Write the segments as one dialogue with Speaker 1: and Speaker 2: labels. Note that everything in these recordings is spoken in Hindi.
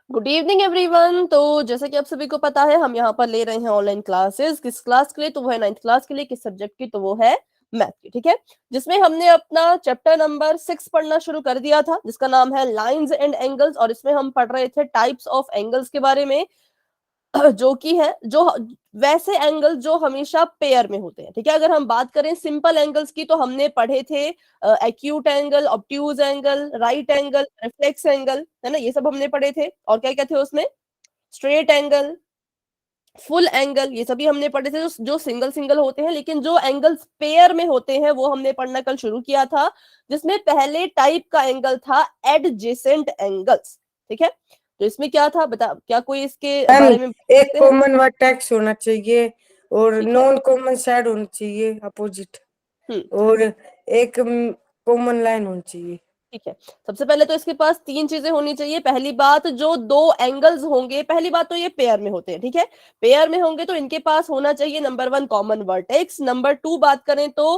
Speaker 1: Good evening everyone. तो जैसा कि आप सभी को पता है, हम यहाँ पर ले रहे हैं ऑनलाइन क्लासेस। किस क्लास के लिए? तो वो है 9th क्लास के लिए। किस सब्जेक्ट की? तो वो है मैथ की। ठीक है, जिसमें हमने अपना चैप्टर नंबर 6 पढ़ना शुरू कर दिया था, जिसका नाम है लाइंस एंड एंगल्स। और इसमें हम पढ़ रहे थे टाइप्स ऑफ एंगल्स के बारे में, जो कि है जो वैसे एंगल जो हमेशा पेयर में होते हैं। ठीक है, अगर हम बात करें सिंपल एंगल्स की, तो हमने पढ़े थे acute angle, obtuse angle, right angle, reflex angle, है ना, ये सब हमने पढ़े थे। और क्या क्या थे उसमें? स्ट्रेट एंगल, फुल एंगल, ये सभी हमने पढ़े थे। जो सिंगल सिंगल होते हैं, लेकिन जो एंगल्स पेयर में होते हैं वो हमने पढ़ना कल शुरू किया था, जिसमें पहले टाइप का एंगल था एडजेसेंट एंगल्स। ठीक है, तो इसमें क्या था बता, क्या कोई इसके बारे में बता
Speaker 2: एक
Speaker 1: सकते हैं?
Speaker 2: कॉमन वर्टेक्स होना चाहिए और
Speaker 1: ठीक है।
Speaker 2: नॉन कॉमन साइड होनी चाहिए अपोजिट,
Speaker 1: हम्म।
Speaker 2: और एक कॉमन लाइन होनी चाहिए।
Speaker 1: ठीक है, सबसे पहले तो इसके पास तीन चीजें होनी चाहिए। पहली बात, जो दो एंगल्स होंगे, पहली बात तो ये पेयर में होते हैं। ठीक है, पेयर में होंगे तो इनके पास होना चाहिए नंबर 1 कॉमन वर्टेक्स। नंबर 2 बात करें तो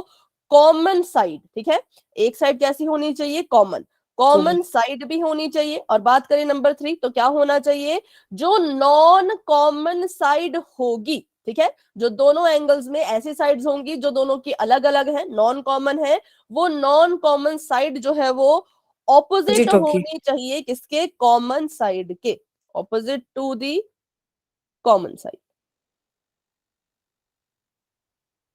Speaker 1: कॉमन साइड। ठीक है, एक साइड कैसी होनी चाहिए? कॉमन।
Speaker 2: कॉमन
Speaker 1: कॉमन साइड भी होनी चाहिए। और बात करें नंबर 3, तो क्या होना चाहिए? जो नॉन कॉमन साइड होगी। ठीक है, जो दोनों एंगल्स में ऐसी साइड्स होंगी जो दोनों की अलग अलग है, नॉन कॉमन है, वो नॉन कॉमन साइड जो है वो ऑपोजिट
Speaker 2: अपोजिट होगी।
Speaker 1: होनी चाहिए। किसके? कॉमन साइड के, opposite to the common side.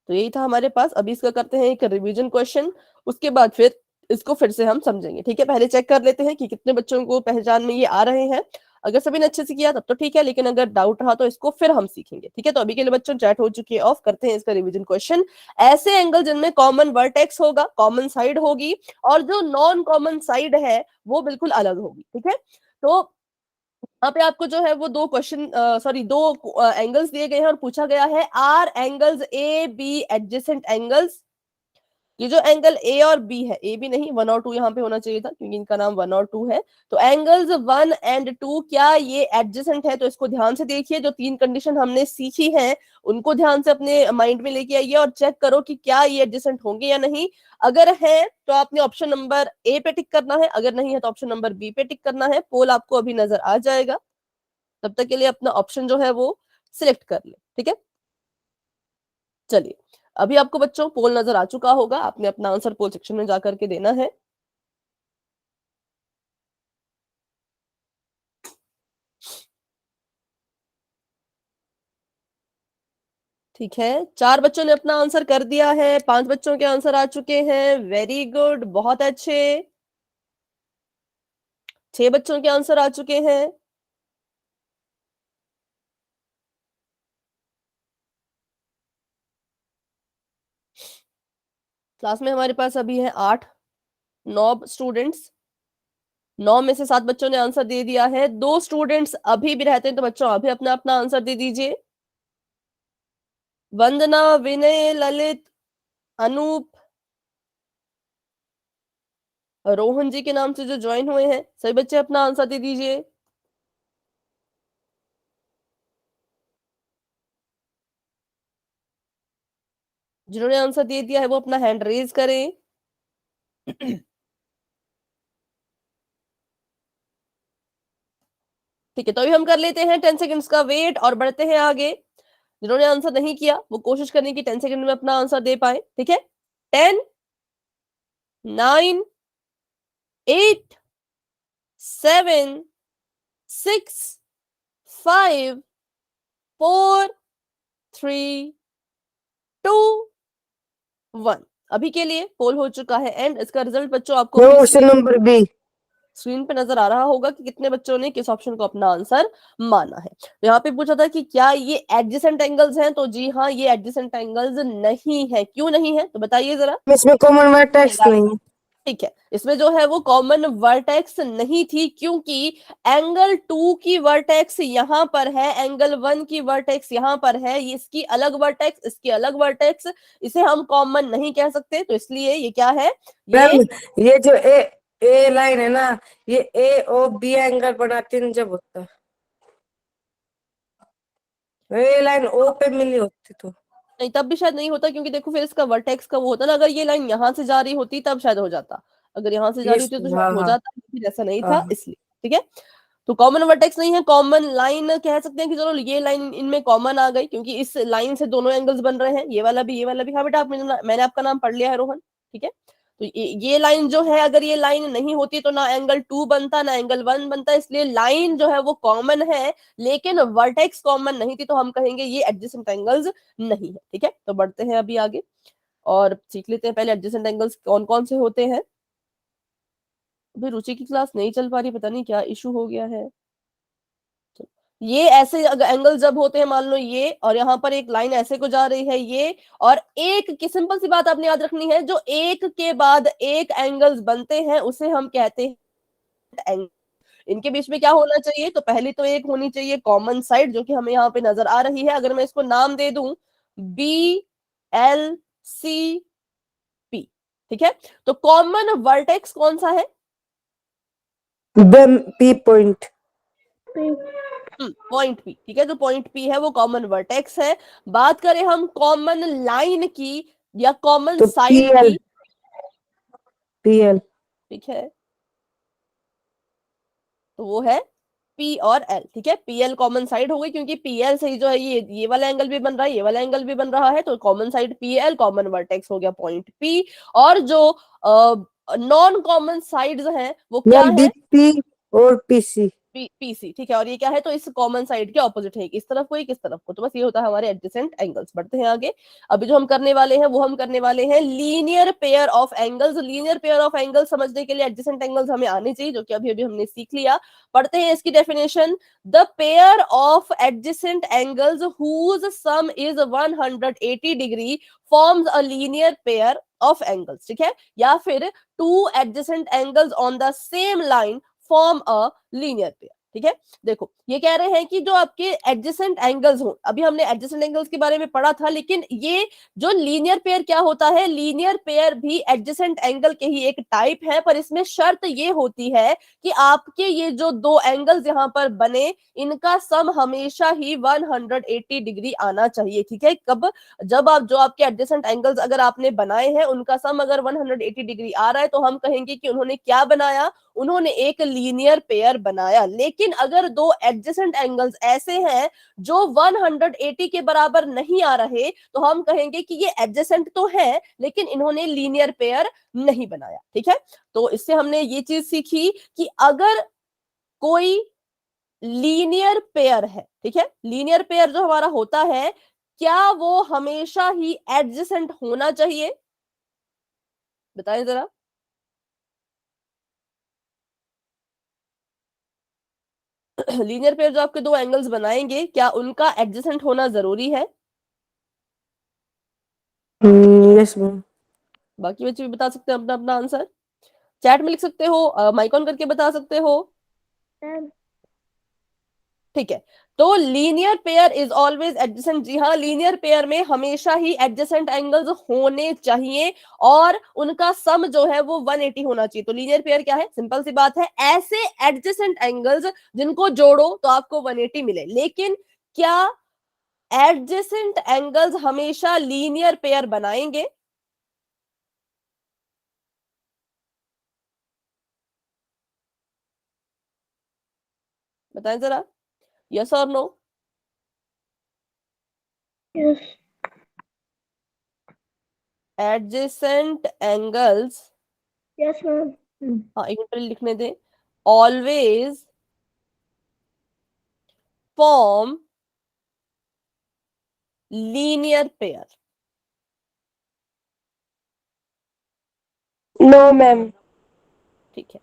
Speaker 1: तो यही था हमारे पास। अभी इसका करते हैं एक रिवीजन क्वेश्चन, उसके बाद फिर इसको फिर से हम समझेंगे। ठीक है, पहले चेक कर लेते हैं कि कितने बच्चों को पहचान में ये आ रहे हैं। अगर सभी ने अच्छे से किया तब तो ठीक है, लेकिन अगर डाउट रहा तो इसको फिर हम सीखेंगे। ठीक है, तो अभी के लिए बच्चों चैट हो चुकी है ऑफ, करते हैं इसका रिवीजन क्वेश्चन। ऐसे एंगल जिनमें कॉमन वर्टेक्स होगा, कॉमन साइड होगी, और जो नॉन कॉमन साइड है वो बिल्कुल अलग होगी। ठीक है, तो यहाँ पे आपको जो है वो दो क्वेश्चन, सॉरी, दो एंगल्स दिए गए हैं और पूछा गया है, are angles A B adjacent angles? ये जो एंगल ए और बी है, ए बी नहीं, 1 और 2 यहाँ पे होना चाहिए था, क्योंकि इनका नाम 1 और 2 है। तो एंगल्स 1 एंड 2 क्या ये एडजेसेंट है? तो इसको ध्यान से देखिए, जो तीन कंडीशन हमने सीखी हैं उनको ध्यान से अपने माइंड में लेके आइए और चेक करो कि क्या ये एडजेसेंट होंगे या नहीं। अगर है तो आपने ऑप्शन नंबर ए पे टिक करना है, अगर नहीं है तो ऑप्शन नंबर बी पे टिक करना है। पोल आपको अभी नजर आ जाएगा, तब तक के लिए अपना ऑप्शन जो है वो सिलेक्ट कर ले। ठीक है, चलिए, अभी आपको बच्चों पोल नजर आ चुका होगा, आपने अपना आंसर पोल सेक्शन में जाकर के देना है। ठीक है, 4 बच्चों ने अपना आंसर कर दिया है, 5 बच्चों के आंसर आ चुके हैं, वेरी गुड, बहुत अच्छे। 6 बच्चों के आंसर आ चुके हैं। क्लास में हमारे पास अभी है 9 स्टूडेंट्स। 9 में से 7 बच्चों ने आंसर दे दिया है। 2 स्टूडेंट्स अभी भी रहते हैं, तो बच्चों अभी अपना अपना आंसर दे दीजिए। वंदना, विनय, ललित, अनूप, रोहन जी के नाम से जो ज्वाइन हुए हैं, सभी बच्चे अपना आंसर दे दीजिए। जिन्होंने आंसर दे दिया है वो अपना हैंड रेज करें। ठीक है, तो अभी हम कर लेते हैं 10 सेकंड्स का वेट और बढ़ते हैं आगे। जिन्होंने आंसर नहीं किया वो कोशिश करने की 10 सेकंड में अपना आंसर दे पाए। ठीक है, 10, 9, 8, 7, 6, 5, 4, 3, 2, 1। अभी के लिए पोल हो चुका है एंड इसका रिजल्ट बच्चों आपको अभी
Speaker 2: ऑप्शन नंबर बी।
Speaker 1: स्क्रीन पे नजर आ रहा होगा कि कितने बच्चों ने किस ऑप्शन को अपना आंसर माना है। तो यहाँ पे पूछा था कि क्या ये एडजेसेंट एंगल्स हैं, तो जी हाँ, ये एडजेसेंट एंगल्स नहीं है। क्यों नहीं है तो बताइए जरा।
Speaker 2: इसमें कॉमन वर्टेक्स नहीं है।
Speaker 1: ठीक है, इसमें जो है वो कॉमन वर्टेक्स नहीं थी, क्योंकि एंगल 2 की वर्टेक्स यहां पर है, एंगल 1 की वर्टेक्स यहां पर है, इसकी अलग वर्टेक्स, इसकी अलग वर्टेक्स, इसे हम कॉमन नहीं कह सकते। तो इसलिए ये क्या है? ये
Speaker 2: मैम, ये जो ए लाइन है ना, ये ए और बी एंगल बनाते हैं जब होता है, ए लाइन ओ पे मिली होती तो।
Speaker 1: नहीं, तब भी शायद नहीं होता, क्योंकि देखो फिर इसका वर्टेक्स का वो होता ना, अगर ये लाइन यहां से जा रही होती तब शायद हो जाता, अगर यहां से जा
Speaker 2: ये
Speaker 1: रही होती तो
Speaker 2: हाँ
Speaker 1: शायद हो
Speaker 2: हाँ
Speaker 1: जाता, लेकिन ऐसा नहीं
Speaker 2: हाँ
Speaker 1: था
Speaker 2: हाँ।
Speaker 1: इसलिए। ठीक है। तो कॉमन वर्टेक्स नहीं है, कॉमन लाइन कह सकते हैं कि चलो ये लाइन इनमें कॉमन आ गई, क्योंकि इस लाइन से दोनों एंगल्स बन रहे हैं, ये वाला भी ये वाला भी। हाँ बेटा, मैंने आपका नाम पढ़ लिया है रोहन, ठीक है। तो ये लाइन जो है, अगर ये लाइन नहीं होती तो ना एंगल 2 बनता ना एंगल 1 बनता, इसलिए लाइन जो है वो कॉमन है, लेकिन वर्टेक्स कॉमन नहीं थी, तो हम कहेंगे ये एडजेसेंट एंगल्स नहीं है, ठीक है। तो बढ़ते हैं अभी आगे और सीख लेते हैं पहले एडजेसेंट एंगल्स कौन कौन से होते हैं। अभी रुचि की क्लास नहीं चल पा रही, पता नहीं क्या इशू हो गया है। ये ऐसे एंगल जब होते हैं, मान लो ये, और यहाँ पर एक लाइन ऐसे को जा रही है ये, और एक की सिंपल सी बात आपने याद रखनी है, जो एक के बाद एक एंगल्स बनते हैं उसे हम कहते हैं एंगल। इनके बीच में क्या होना चाहिए, तो पहली तो एक होनी चाहिए कॉमन साइड, जो कि हमें यहाँ पे नजर आ रही है। अगर मैं इसको नाम दे दूं BLCP, ठीक है। तो कॉमन वर्टेक्स कौन सा है?
Speaker 2: P point.
Speaker 1: पॉइंट P, ठीक है। जो पॉइंट P है वो कॉमन वर्टेक्स है। बात करें हम कॉमन लाइन की या कॉमन
Speaker 2: तो
Speaker 1: साइड
Speaker 2: PL.
Speaker 1: की,
Speaker 2: PL.
Speaker 1: ठीक है, तो वो है P और L, ठीक है। PL कॉमन साइड हो गई, क्योंकि PL से ही जो है ये वाला एंगल भी बन रहा है, ये वाला एंगल भी बन रहा है, तो common side PL, common vertex हो गया पॉइंट P। और जो नॉन कॉमन साइड्स हैं वो क्या
Speaker 2: मैम
Speaker 1: है?
Speaker 2: BP और PC.
Speaker 1: PC, ठीक है। और ये क्या है? तो इस कॉमन साइड के ऑपोजिट है, इस तरफ को एक इस तरफ को। तो बस ये होता है हमारे एडजेसेंट एंगल्स। बढ़ते हैं आगे। अभी जो हम करने वाले हैं वो हम करने वाले हैं linear pair of angles. Linear pair of angles समझने के लिए एडजेसेंट एंगल्स हमें आने चाहिए, जो कि अभी अभी हमने सीख लिया। पढ़ते हैं इसकी definition. The pair of adjacent angles whose sum is 180 degree forms a linear pair of angles, ठीक है। या फिर two adjacent angles on the same line form a linear pair, ठीक है। देखो ये कह रहे हैं कि जो आपके एडजेसेंट एंगल्स हो, अभी हमने एडजेसेंट एंगल्स के बारे में पढ़ा था, लेकिन ये जो लीनियर पेयर क्या होता है, लीनियर पेयर भी एडजेसेंट एंगल के ही एक टाइप है, पर इसमें शर्त ये होती है कि आपके ये जो दो एंगल्स यहाँ पर बने, इनका सम हमेशा ही 180 डिग्री आना चाहिए, ठीक है। कब? जब आप जो आपके एडजेसेंट एंगल्स अगर आपने बनाए हैं, उनका सम अगर 180 डिग्री आ रहा है, तो हम कहेंगे कि उन्होंने क्या बनाया, उन्होंने एक लीनियर पेयर बनाया। लेकिन अगर दो एडजेसेंट एंगल्स ऐसे हैं जो 180 के बराबर नहीं आ रहे, तो हम कहेंगे कि ये एडजेसेंट तो है, लेकिन इन्होंने लीनियर पेयर नहीं बनाया, ठीक है। तो इससे हमने ये चीज सीखी कि अगर कोई लीनियर पेयर है, ठीक है, लीनियर पेयर जो हमारा होता है, क्या वो हमेशा ही एडजेसेंट होना चाहिए? बताएं जरा। लीनियर पेयर जो आपके दो एंगल्स बनाएंगे, क्या उनका एडजेसेंट होना जरूरी है?
Speaker 2: Yes ma'am.
Speaker 1: बाकी बच्चे भी बता सकते हैं अपना अपना आंसर, चैट में लिख सकते हो, माइक ऑन करके बता सकते हो, ठीक है। तो linear pair is always adjacent. जी हाँ, लीनियर पेयर में हमेशा ही एडजेसेंट एंगल्स होने चाहिए, और उनका सम जो है वो 180 होना चाहिए। तो लीनियर पेयर क्या है? सिंपल सी बात है, ऐसे एडजेसेंट एंगल्स जिनको जोड़ो तो आपको 180 मिले। लेकिन क्या एडजेसेंट एंगल्स हमेशा लीनियर पेयर बनाएंगे? बताएं जरा, यस और no.
Speaker 3: Yes.
Speaker 1: Adjacent angles,
Speaker 3: Yes, ma'am.
Speaker 1: हाँ एक मिनट लिखने दें, always form linear pair.
Speaker 2: No ma'am.
Speaker 1: ठीक है।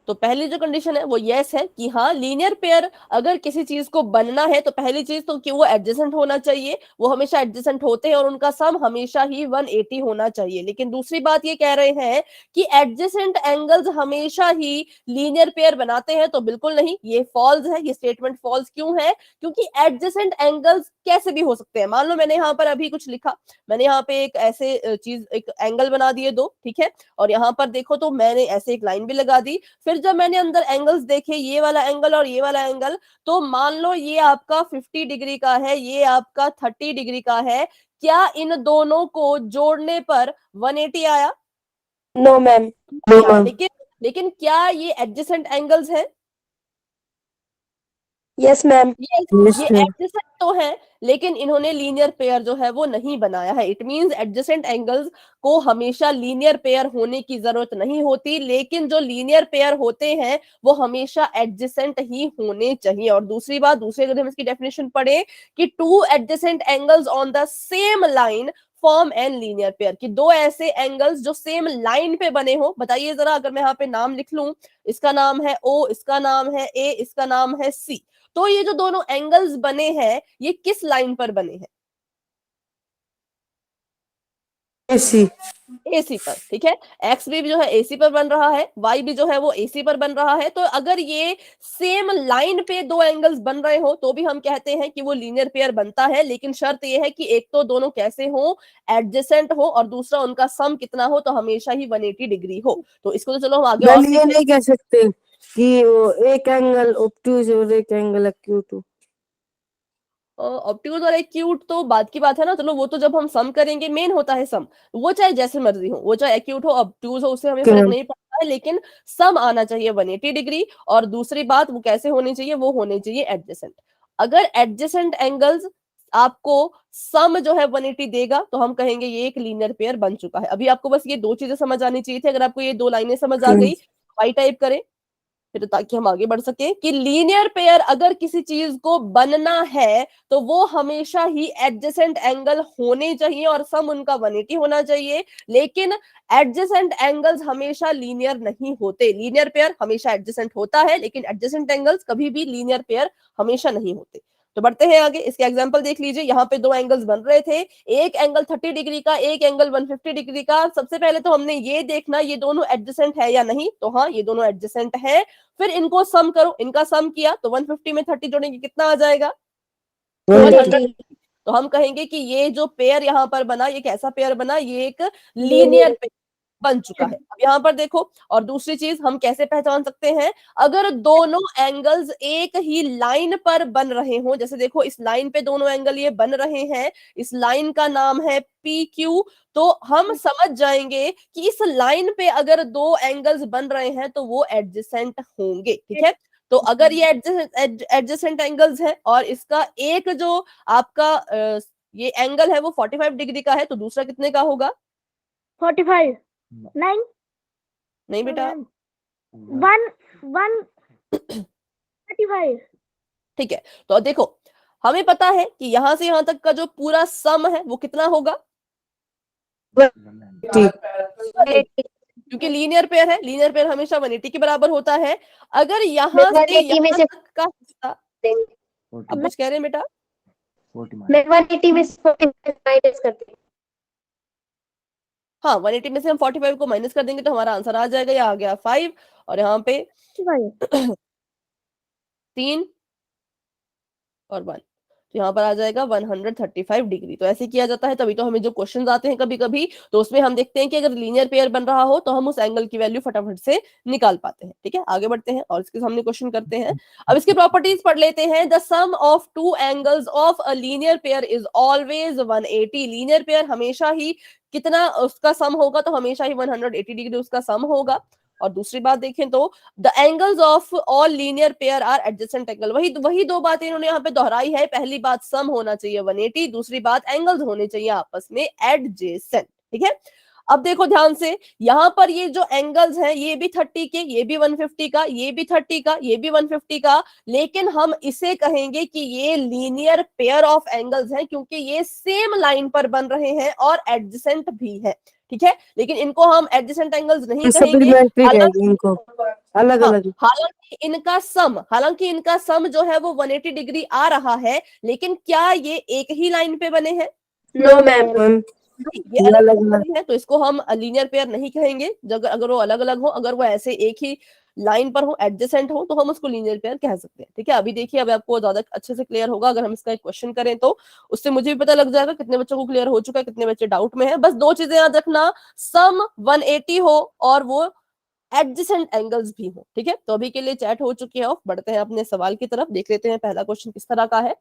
Speaker 1: तो पहली जो कंडीशन है वो यस है कि हाँ, लीनियर पेयर अगर किसी चीज को बनना है तो पहली चीज तो कि वो एडजेसेंट होना चाहिए, वो हमेशा एडजेसेंट होते हैं, और उनका सम हमेशा ही 180 होना चाहिए। लेकिन दूसरी बात ये कह रहे हैं कि एडजेसेंट एंगल्स हमेशा ही लीनियर पेयर बनाते हैं, तो बिल्कुल नहीं, ये फॉल्स है। ये स्टेटमेंट फॉल्स क्यों है? क्योंकि एडजेसेंट एंगल्स कैसे भी हो सकते हैं। मान लो मैंने यहाँ पर अभी कुछ लिखा, मैंने यहाँ पे एक ऐसे चीज, एक एंगल बना दिए दो, ठीक है, और यहाँ पर देखो तो मैंने ऐसे एक लाइन भी लगा दी। फिर जब मैंने अंदर एंगल्स देखे, ये वाला एंगल और ये वाला एंगल, तो मान लो ये आपका 50 डिग्री का है, ये आपका 30 डिग्री का है। क्या इन दोनों को जोड़ने पर 180 आया?
Speaker 2: No ma'am. No ma'am.
Speaker 1: लेकिन क्या ये एडजेसेंट एंगल्स हैं?
Speaker 3: Yes, ma'am.
Speaker 1: ये एडजेसेंट तो है, लेकिन इन्होंने लीनियर पेयर जो है वो नहीं बनाया है। इट मींस एडजेसेंट एंगल्स को हमेशा लीनियर पेयर होने की जरूरत नहीं होती, लेकिन जो लीनियर पेयर होते हैं वो हमेशा एडजेसेंट ही होने चाहिए। और दूसरी बात, दूसरे अगर हम इसकी डेफिनेशन पढ़े कि two adjacent angles on the same line form an linear pair, कि दो ऐसे एंगल्स जो सेम लाइन पे बने हो। बताइए जरा, अगर मैं यहाँ पे नाम लिख लूं, इसका नाम है ओ, इसका नाम है ए, इसका नाम है सी, तो ये जो दोनों एंगल्स बने हैं ये किस लाइन पर बने हैं?
Speaker 2: एसी।
Speaker 1: एसी पर, ठीक है। एक्स भी जो है एसी पर बन रहा है, वाई भी जो है वो एसी पर बन रहा है। तो अगर ये सेम लाइन पे दो एंगल्स बन रहे हो तो भी हम कहते हैं कि वो लीनियर पेयर बनता है, लेकिन शर्त ये है कि एक तो दोनों कैसे हो, एडजेसेंट हो, और दूसरा उनका सम कितना हो, तो हमेशा ही 180 डिग्री हो। तो इसको तो चलो हम आगे और
Speaker 2: ये नहीं कह सकते कि वो एक एंगल ऑब्टूज और एक एंगल एक्यूट।
Speaker 1: ऑब्ट्यूज और एक्यूट तो बात की बात है ना, चलो वो तो जब हम सम करेंगे, मेन होता है सम। वो चाहे जैसे मर्जी हो, वो चाहे एक्यूट हो ऑब्ट्यूज हो, उससे हमें फर्क नहीं पड़ता है, लेकिन सम आना चाहिए 180 डिग्री। और दूसरी बात वो कैसे होनी चाहिए, वो होने चाहिए एडजेसेंट। अगर एडजेसेंट एंगल्स आपको सम जो है 180 देगा तो हम कहेंगे ये एक लीनियर पेयर बन चुका है। अभी आपको बस ये दो चीजें समझ आनी चाहिए थी। अगर आपको ये दो लाइनें समझ आ गई, वाई टाइप करें फिर, ताकि हम आगे बढ़ सके कि लीनियर पेयर अगर किसी चीज को बनना है तो वो हमेशा ही एडजेसेंट एंगल होने चाहिए और सम उनका 180 होना चाहिए। लेकिन एडजेसेंट एंगल्स हमेशा लीनियर नहीं होते। लीनियर पेयर हमेशा एडजेसेंट होता है, लेकिन एडजेसेंट एंगल्स कभी भी लीनियर पेयर हमेशा नहीं होते। तो बढ़ते हैं आगे, इसके एग्जांपल देख लीजिए। यहाँ पे दो एंगल्स बन रहे थे, एक एंगल 30 डिग्री का, एक एंगल 150 डिग्री का। सबसे पहले तो हमने ये देखना ये दोनों एडजेसेंट है या नहीं, तो हाँ ये दोनों एडजेसेंट है। फिर इनको सम करो, इनका सम किया तो 150 में 30 जोड़ेंगे कितना आ जाएगा, 100। तो हम कहेंगे कि ये जो पेयर यहाँ पर बना, ये कैसा पेयर बना, ये एक लीनियर पेयर बन चुका है। अब यहाँ पर देखो, और दूसरी चीज हम कैसे पहचान सकते हैं, अगर दोनों एंगल्स एक ही लाइन पर बन रहे हो, जैसे देखो इस लाइन पे दोनों एंगल ये बन रहे हैं, इस लाइन का नाम है पी क्यू, तो हम समझ जाएंगे कि इस लाइन पे अगर दो एंगल्स बन रहे हैं तो वो एडजेसेंट होंगे, ठीक है। तो अगर ये एडजेसेंट एंगल्स है और इसका एक जो आपका ये एंगल है वो 45 डिग्री का है, तो दूसरा कितने का होगा?
Speaker 3: 45 9
Speaker 1: नहीं बेटा,
Speaker 3: 1 35।
Speaker 1: ठीक है। तो देखो हमें पता है कि यहां से यहां तक का जो पूरा सम है वो कितना होगा, क्योंकि लीनियर पेयर है, लीनियर पेयर हमेशा 180 के बराबर होता है। अगर यहाँ से यहाँ तक का हिस्सा, आप कुछ कह रहे हैं बेटा?
Speaker 3: मैं 180 में से 45 माइनस करती हूँ।
Speaker 1: हाँ, 180 में से हम 45 को माइनस कर देंगे तो हमारा आंसर आ जाएगा, ये आ गया 5, और यहाँ पे 3 और 1, तो यहाँ पर आ जाएगा 135 डिग्री। तो ऐसे किया जाता है, तभी तो हमें जो क्वेश्चंस आते हैं कभी कभी, तो उसमें हम देखते हैं कि अगर लीनियर पेयर बन रहा हो तो हम उस एंगल की वैल्यू फटाफट से निकाल पाते हैं। ठीक है, आगे बढ़ते हैं और इसके सामने क्वेश्चन करते हैं। अब इसकी प्रॉपर्टीज पढ़ लेते हैं। The sum of two angles of a linear pair is always 180। Linear pair हमेशा ही कितना उसका सम होगा, तो हमेशा ही 180 डिग्री उसका सम होगा। और दूसरी बात देखें तो the angles of all linear pair are adjacent angle. वही दो बातें इन्होंने यहाँ पे दोहराई है। पहली बात सम होना चाहिए 180, दूसरी बात एंगल्स होने चाहिए आपस में एडजेसेंट। ठीक है, अब देखो ध्यान से, यहाँ पर ये जो एंगल्स हैं ये भी 30 के, ये भी 150 का, ये भी 30 का, ये भी 150 का, लेकिन हम इसे कहेंगे कि ये लीनियर पेयर ऑफ एंगल्स हैं क्योंकि ये सेम लाइन पर बन रहे हैं और एडजेसेंट भी है। ठीक है, लेकिन इनको हम एडजेसेंट एंगल्स नहीं कहेंगे,
Speaker 2: इनको अलग अलग।
Speaker 1: हालांकि इनका सम जो है वो 180 डिग्री आ रहा है, लेकिन क्या ये एक ही लाइन पे बने हैं?
Speaker 3: नो मैम,
Speaker 1: ये अलग अलग है, तो इसको हम लीनियर पेयर नहीं कहेंगे। अगर वो अलग अलग हो, अगर वो ऐसे एक ही लाइन पर हो, एडजेसेंट हो, तो हम उसको लीनियर पेयर कह सकते हैं। ठीक है, अभी देखिए, अब आपको ज्यादा अच्छे से क्लियर होगा अगर हम इसका एक क्वेश्चन करें, तो उससे मुझे भी पता लग जाएगा कितने बच्चों को क्लियर हो चुका है, कितने बच्चे डाउट में है। बस दो चीजें याद रखना, सम 180 हो और वो एडजेसेंट एंगल्स भी हो। ठीक है, तो अभी के लिए चैट हो चुकी है ऑफ, बढ़ते हैं अपने सवाल की तरफ, देख लेते हैं पहला क्वेश्चन किस तरह का है।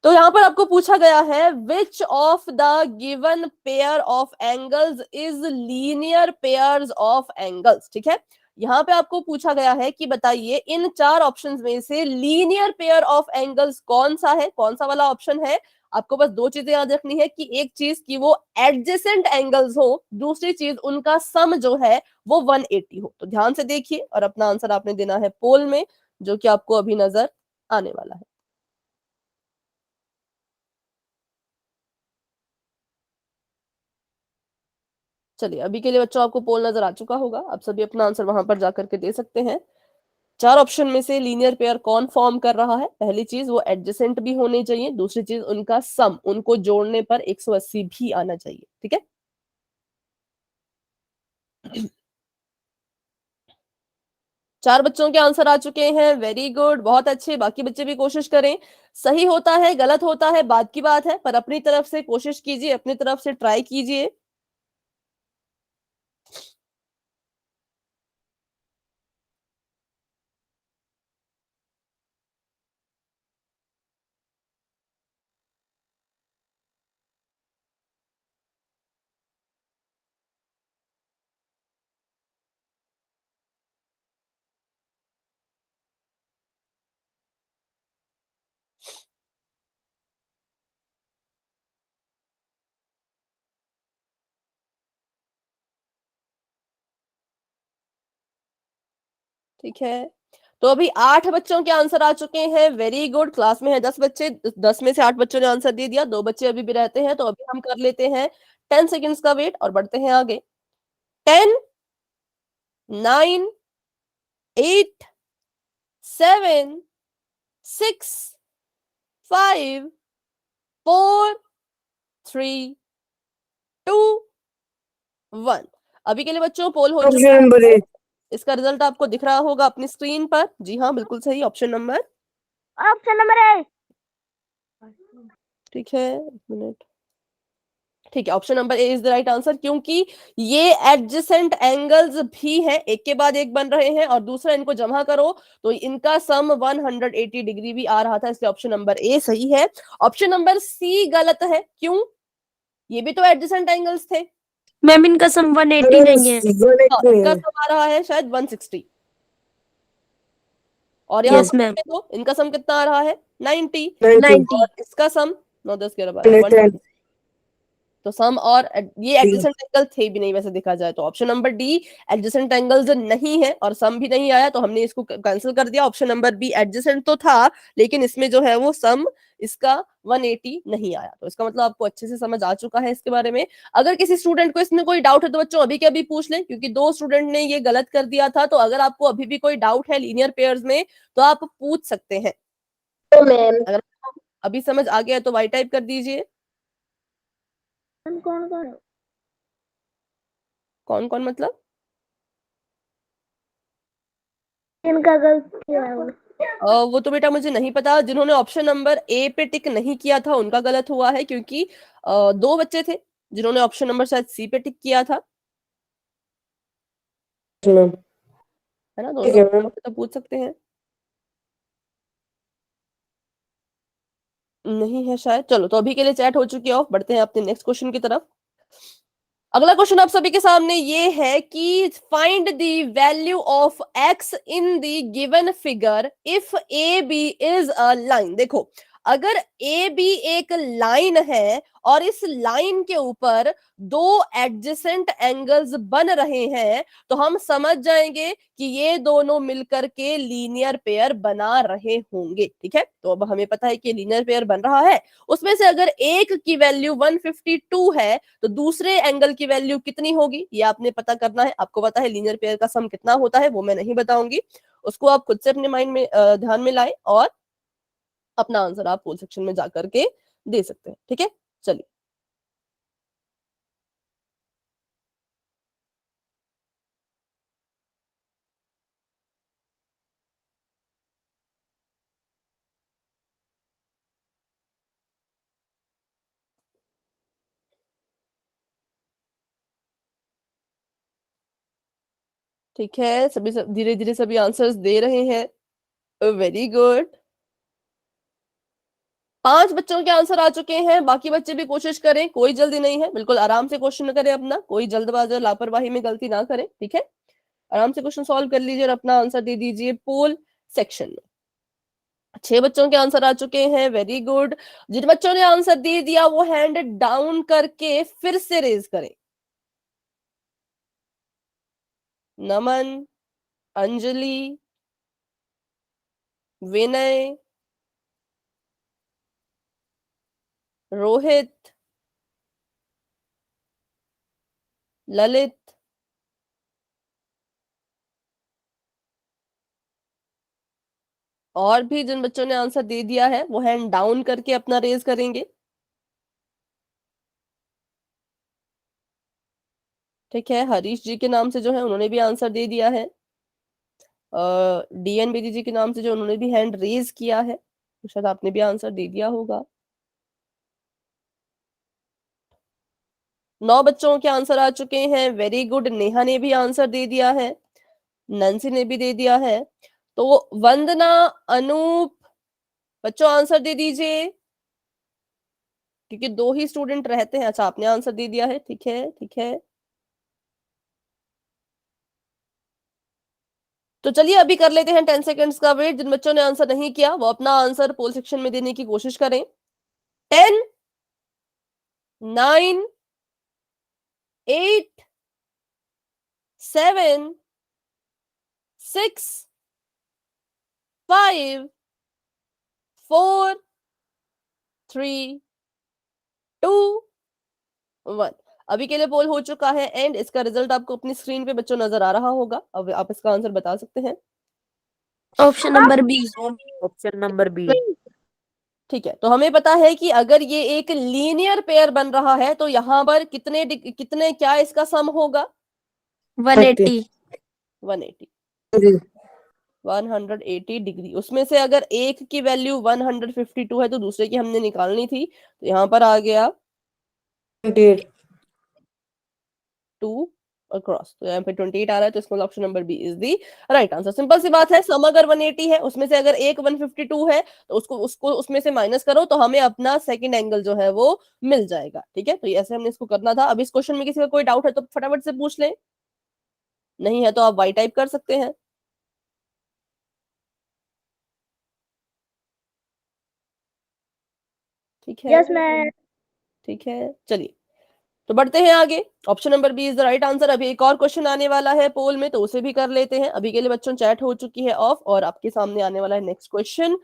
Speaker 1: तो यहाँ पर आपको पूछा गया है, which of the given pair of angles is linear pairs of angles. ठीक है, यहाँ पे आपको पूछा गया है कि बताइए इन 4 ऑप्शंस में से लीनियर पेयर ऑफ एंगल्स कौन सा है, कौन सा वाला ऑप्शन है। आपको बस 2 चीजें याद रखनी है कि एक चीज की वो एडजेसेंट एंगल्स हो, दूसरी चीज उनका सम जो है वो 180 हो। तो ध्यान से देखिए और अपना आंसर आपने देना है पोल में, जो कि आपको अभी नजर आने वाला है। चलिए अभी के लिए बच्चों आपको पोल नजर आ चुका होगा, आप सभी अपना आंसर वहां पर जाकर के दे सकते हैं। 4 ऑप्शन में से लीनियर पेयर कौन फॉर्म कर रहा है। पहली चीज वो एडजेसेंट भी होने चाहिए, दूसरी चीज उनका सम, उनको जोड़ने पर 180 भी आना चाहिए। ठीक है, 4 बच्चों के आंसर आ चुके हैं, वेरी गुड, बहुत अच्छे। बाकी बच्चे भी कोशिश करें, सही होता है गलत होता है बात की बात है, पर अपनी तरफ से कोशिश कीजिए, अपनी तरफ से ट्राई कीजिए। ठीक है, तो अभी 8 बच्चों के आंसर आ चुके हैं, वेरी गुड। क्लास में है 10 बच्चे, 10 में से 8 बच्चों ने आंसर दे दिया, 2 बच्चे अभी भी रहते हैं। तो अभी हम कर लेते हैं 10 सेकेंड्स का वेट और बढ़ते हैं आगे। 10, 9, 8, 7, 6, 5, 4, 3, 2, 1। अभी के लिए बच्चों पोल हो चुका
Speaker 2: ऑप्शन नंबर
Speaker 1: है,
Speaker 2: ए।
Speaker 1: इसका रिजल्ट आपको दिख रहा होगा अपनी स्क्रीन पर। जी हाँ, बिल्कुल सही, ऑप्शन नंबर
Speaker 3: A।
Speaker 1: ठीक है, एक मिनट। ठीक है, option number A is the right answer, क्योंकि ये एडजेसेंट एंगल्स भी हैं, एक के बाद एक बन रहे हैं, और दूसरा इनको जमा करो तो इनका सम 180 डिग्री भी आ रहा था, इसलिए ऑप्शन नंबर ए सही है। ऑप्शन नंबर सी गलत है, क्यों? ये भी तो एडजेसेंट एंगल्स थे।
Speaker 3: मैम इनका सम 180 नहीं है।
Speaker 1: हाँ, इनका सम आ रहा है शायद 160, और यहाँ
Speaker 3: यस
Speaker 1: पर
Speaker 3: मैम,
Speaker 1: देखो इनका सम कितना आ रहा है 90,
Speaker 3: 90।
Speaker 1: और इसका सम 9 10 11 12 120। तो सम और ये एडजेसेंट एंगल थे भी नहीं वैसे देखा जाए तो। Option number D adjacent angles नहीं है और सम भी नहीं आया, तो हमने इसको कैंसिल कर दिया। ऑप्शन नंबर बी एडजेसेंट तो था, लेकिन इसमें जो है वो सम इसका 180 नहीं आया। तो इसका मतलब आपको अच्छे से समझ आ चुका है इसके बारे में। अगर किसी स्टूडेंट को इसमें कोई डाउट है तो बच्चों अभी के अभी पूछ लें, क्योंकि 2 स्टूडेंट ने ये गलत कर दिया था। तो अगर आपको अभी भी कोई डाउट है लीनियर पेयर्स में तो आप पूछ सकते हैं।
Speaker 3: तो मैम
Speaker 1: अगर अभी समझ आ गया तो वाई टाइप कर दीजिए।
Speaker 3: कौन कौन
Speaker 1: कौन कौन मतलब?
Speaker 3: इनका गलती है?
Speaker 1: वो तो बेटा मुझे नहीं पता। जिन्होंने ऑप्शन नंबर ए पे टिक नहीं किया था उनका गलत हुआ है, क्योंकि 2 बच्चे थे जिन्होंने ऑप्शन नंबर शायद सी पे टिक किया था, है ना।
Speaker 2: ठीक
Speaker 1: दोनों
Speaker 2: है मैम।
Speaker 1: तो पूछ सकते हैं, नहीं है शायद। चलो, तो अभी के लिए चैट हो चुकी है ऑफ, बढ़ते हैं अपने नेक्स्ट क्वेश्चन की तरफ। अगला क्वेश्चन आप सभी के सामने ये है कि find the value of x in the given figure if A B is a line. देखो, अगर ए बी एक लाइन है और इस लाइन के ऊपर 2 एडजेसेंट एंगल्स बन रहे हैं, तो हम समझ जाएंगे कि ये दोनों मिलकर के लीनियर पेयर बना रहे होंगे। ठीक है, तो अब हमें पता है कि लीनियर पेयर बन रहा है। उसमें से अगर एक की वैल्यू 152 है तो दूसरे एंगल की वैल्यू कितनी होगी, ये आपने पता करना है। आपको पता है लीनियर पेयर का सम कितना होता है, वो मैं नहीं बताऊंगी, उसको आप खुद से अपने माइंड में ध्यान में लाए और अपना आंसर आप पोल सेक्शन में जाकर के दे सकते हैं। ठीक है, चलिए। ठीक है, सभी धीरे धीरे सभी आंसर्स दे रहे हैं, वेरी गुड। 5 बच्चों के आंसर आ चुके हैं, बाकी बच्चे भी कोशिश करें, कोई जल्दी नहीं है, बिल्कुल आराम से क्वेश्चन करें अपना, कोई जल्दबाजी और लापरवाही में गलती ना करें। ठीक है, आराम से क्वेश्चन सॉल्व कर लीजिए और अपना आंसर दे दीजिए पोल सेक्शन में। 6 बच्चों के आंसर आ चुके हैं, वेरी गुड। जिन बच्चों ने आंसर दे दिया वो हैंड डाउन करके फिर से रेज करें। नमन, अंजलि, विनय, रोहित, ललित, और भी जिन बच्चों ने आंसर दे दिया है वो हैंड डाउन करके अपना रेज करेंगे। ठीक है, हरीश जी के नाम से जो है उन्होंने भी आंसर दे दिया है। डीएन बेदी जी के नाम से जो उन्होंने भी हैंड रेज किया है, तो शायद आपने भी आंसर दे दिया होगा। 9 बच्चों के आंसर आ चुके हैं, वेरी गुड। नेहा ने भी आंसर दे दिया है, नंसी ने भी दे दिया है। तो वंदना, अनूप, बच्चों आंसर दे दीजिए, क्योंकि 2 ही स्टूडेंट रहते हैं। अच्छा, आपने आंसर दे दिया है, ठीक है ठीक है। तो चलिए अभी कर लेते हैं 10 सेकंड्स का वेट। जिन बच्चों ने आंसर नहीं किया वो अपना आंसर पोल सेक्शन में देने की कोशिश करें। 10, 9, 8, 7, 6, 5, 4, 3, 2, 1। अभी के लिए पोल हो चुका है एंड इसका रिजल्ट आपको अपनी स्क्रीन पे बच्चों नजर आ रहा होगा। अब आप इसका आंसर बता सकते हैं।
Speaker 3: Option number B.
Speaker 2: Option number B.
Speaker 1: ठीक है, तो हमें पता है कि अगर ये एक लीनियर पेयर बन रहा है तो यहाँ पर कितने क्या इसका सम होगा?
Speaker 3: 180।
Speaker 1: 180। 180 डिग्री। उसमें से अगर एक की वैल्यू 152 है तो दूसरे की हमने निकालनी थी, तो यहाँ पर आ गया 2 और क्रॉस, तो यहाँ पे 28 आ रहा है। तो इसमें option number B is the right answer. Simple सी बात है, सम अगर 180 है उसमें से अगर एक 152 है तो उसको उसमें से माइनस करो तो हमें अपना सेकंड एंगल जो है वो मिल जाएगा। ठीक है, तो ऐसे हमने इसको करना था। अब इस क्वेश्चन में किसी का कोई डाउट है तो फटाफट से पूछ लें, नहीं है तो आप वाई टाइप कर सकते हैं। ठीक है,
Speaker 3: यस मैम।
Speaker 1: ठीक है, चलिए तो बढ़ते हैं आगे। Option number B is the right answer. अभी एक और क्वेश्चन आने वाला है पोल में, तो उसे भी कर लेते हैं। अभी के लिए बच्चों चैट हो चुकी है ऑफ और आपके सामने आने वाला है next question.